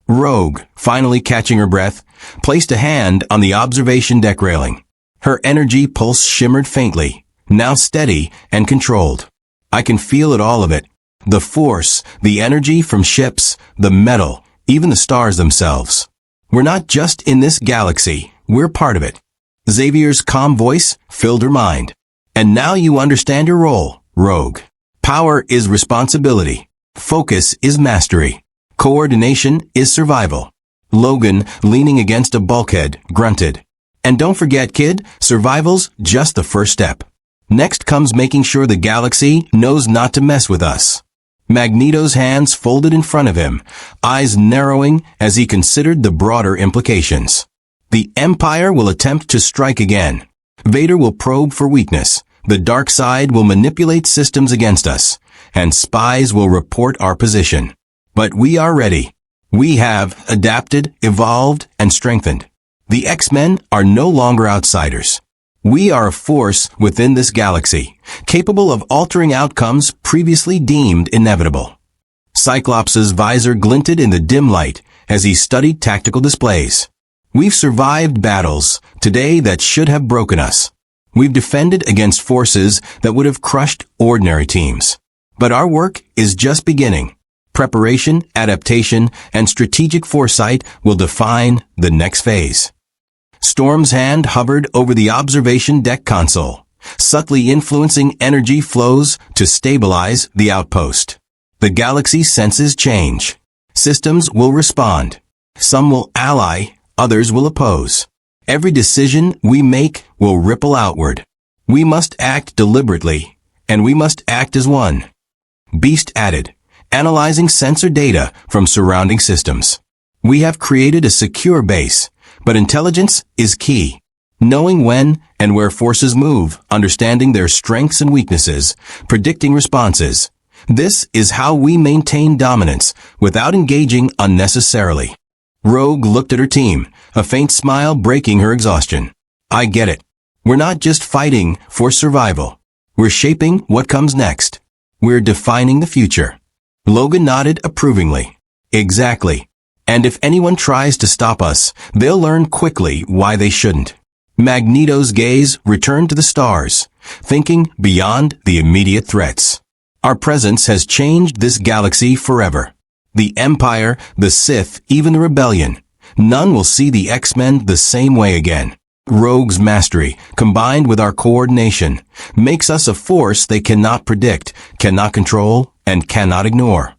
Rogue, finally catching her breath, placed a hand on the observation deck railing. Her energy pulse shimmered faintly, now steady and controlled. I can feel all of it. The Force, the energy from ships, the metal, even the stars themselves. We're not just in this galaxy, we're part of it. Xavier's calm voice filled her mind. And now you understand your role, Rogue. Power is responsibility. Focus is mastery. Coordination is survival. Logan, leaning against a bulkhead, grunted. And don't forget, kid, survival's just the first step. Next comes making sure the galaxy knows not to mess with us. Magneto's hands folded in front of him, eyes narrowing as he considered the broader implications. The Empire will attempt to strike again. Vader will probe for weakness. The dark side will manipulate systems against us, and spies will report our position. But we are ready. We have adapted, evolved, and strengthened. The X-Men are no longer outsiders. We are a force within this galaxy, capable of altering outcomes previously deemed inevitable. Cyclops' visor glinted in the dim light as he studied tactical displays. We've survived battles today that should have broken us. We've defended against forces that would have crushed ordinary teams. But our work is just beginning. Preparation, adaptation, and strategic foresight will define the next phase. Storm's hand hovered over the observation deck console, subtly influencing energy flows to stabilize the outpost. The galaxy senses change. Systems will respond. Some will ally, others will oppose. Every decision we make will ripple outward. We must act deliberately, and we must act as one. Beast added, analyzing sensor data from surrounding systems. We have created a secure base, but intelligence is key. Knowing when and where forces move, understanding their strengths and weaknesses, predicting responses. This is how we maintain dominance without engaging unnecessarily. Rogue looked at her team, a faint smile breaking her exhaustion. I get it. We're not just fighting for survival. We're shaping what comes next. We're defining the future. Logan nodded approvingly. Exactly. And if anyone tries to stop us, they'll learn quickly why they shouldn't. Magneto's gaze returned to the stars, thinking beyond the immediate threats. Our presence has changed this galaxy forever. The Empire, the Sith, even the Rebellion. None will see the X-Men the same way again. Rogue's mastery, combined with our coordination, makes us a force they cannot predict, cannot control, and cannot ignore.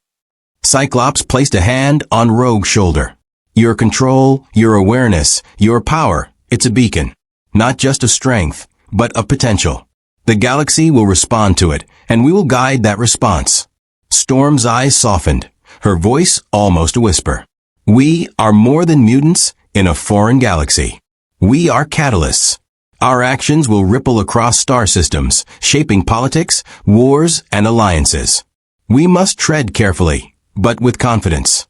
Cyclops placed a hand on Rogue's shoulder. Your control, your awareness, your power, it's a beacon. Not just of strength, but of potential. The galaxy will respond to it, and we will guide that response. Storm's eyes softened, her voice almost a whisper. We are more than mutants in a foreign galaxy. We are catalysts. Our actions will ripple across star systems, shaping politics, wars, and alliances. We must tread carefully, but with confidence.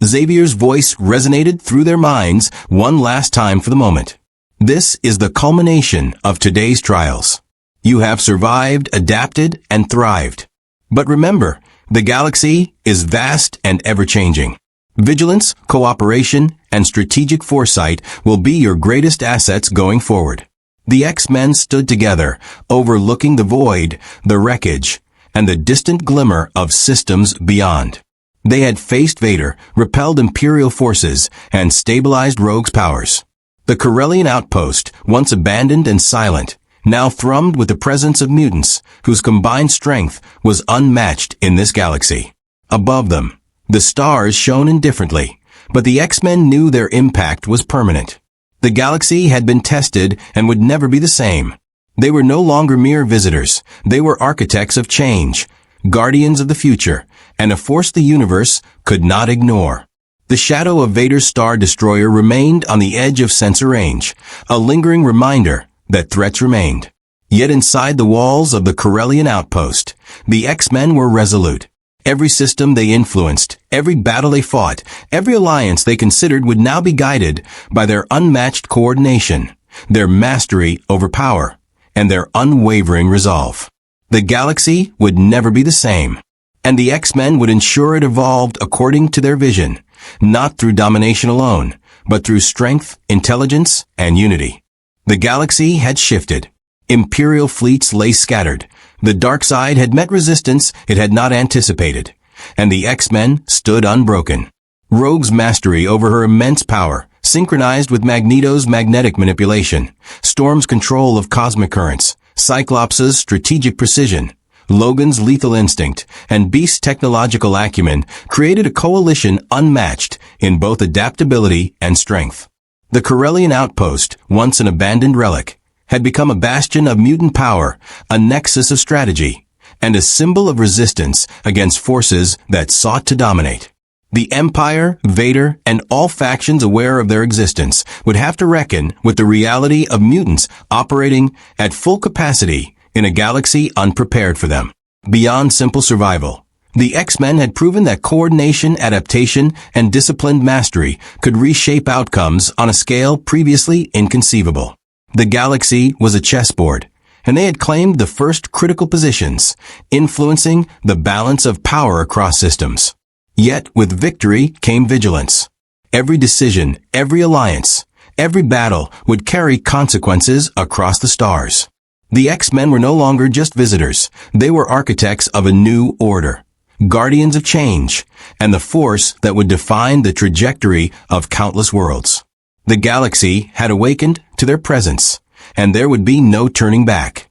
Xavier's voice resonated through their minds one last time for the moment. This is the culmination of today's trials. You have survived, adapted, and thrived. But remember, the galaxy is vast and ever-changing. Vigilance, cooperation, and strategic foresight will be your greatest assets going forward. The X-Men stood together, overlooking the void, the wreckage, and the distant glimmer of systems beyond. They had faced Vader, repelled Imperial forces, and stabilized Rogue's powers. The Corellian outpost, once abandoned and silent, now thrummed with the presence of mutants, whose combined strength was unmatched in this galaxy. Above them, the stars shone indifferently, but the X-Men knew their impact was permanent. The galaxy had been tested and would never be the same. They were no longer mere visitors. They were architects of change, guardians of the future, and a force the universe could not ignore. The shadow of Vader's Star Destroyer remained on the edge of sensor range, a lingering reminder that threats remained. Yet inside the walls of the Corellian outpost, the X-Men were resolute. Every system they influenced, every battle they fought, every alliance they considered would now be guided by their unmatched coordination, their mastery over power, and their unwavering resolve. The galaxy would never be the same, and the X-Men would ensure it evolved according to their vision, not through domination alone, but through strength, intelligence, and unity. The galaxy had shifted. Imperial fleets lay scattered. The dark side had met resistance it had not anticipated, and the X-Men stood unbroken. Rogue's mastery over her immense power, synchronized with Magneto's magnetic manipulation, Storm's control of cosmic currents, Cyclops' strategic precision, Logan's lethal instinct, and Beast's technological acumen created a coalition unmatched in both adaptability and strength. The Corellian outpost, once an abandoned relic, had become a bastion of mutant power, a nexus of strategy, and a symbol of resistance against forces that sought to dominate. The Empire, Vader, and all factions aware of their existence would have to reckon with the reality of mutants operating at full capacity in a galaxy unprepared for them. Beyond simple survival, the X-Men had proven that coordination, adaptation, and disciplined mastery could reshape outcomes on a scale previously inconceivable. The galaxy was a chessboard, and they had claimed the first critical positions, influencing the balance of power across systems. Yet, with victory came vigilance. Every decision, every alliance, every battle would carry consequences across the stars. The X-Men were no longer just visitors. They were architects of a new order, guardians of change, and the force that would define the trajectory of countless worlds. The galaxy had awakened to their presence, and there would be no turning back.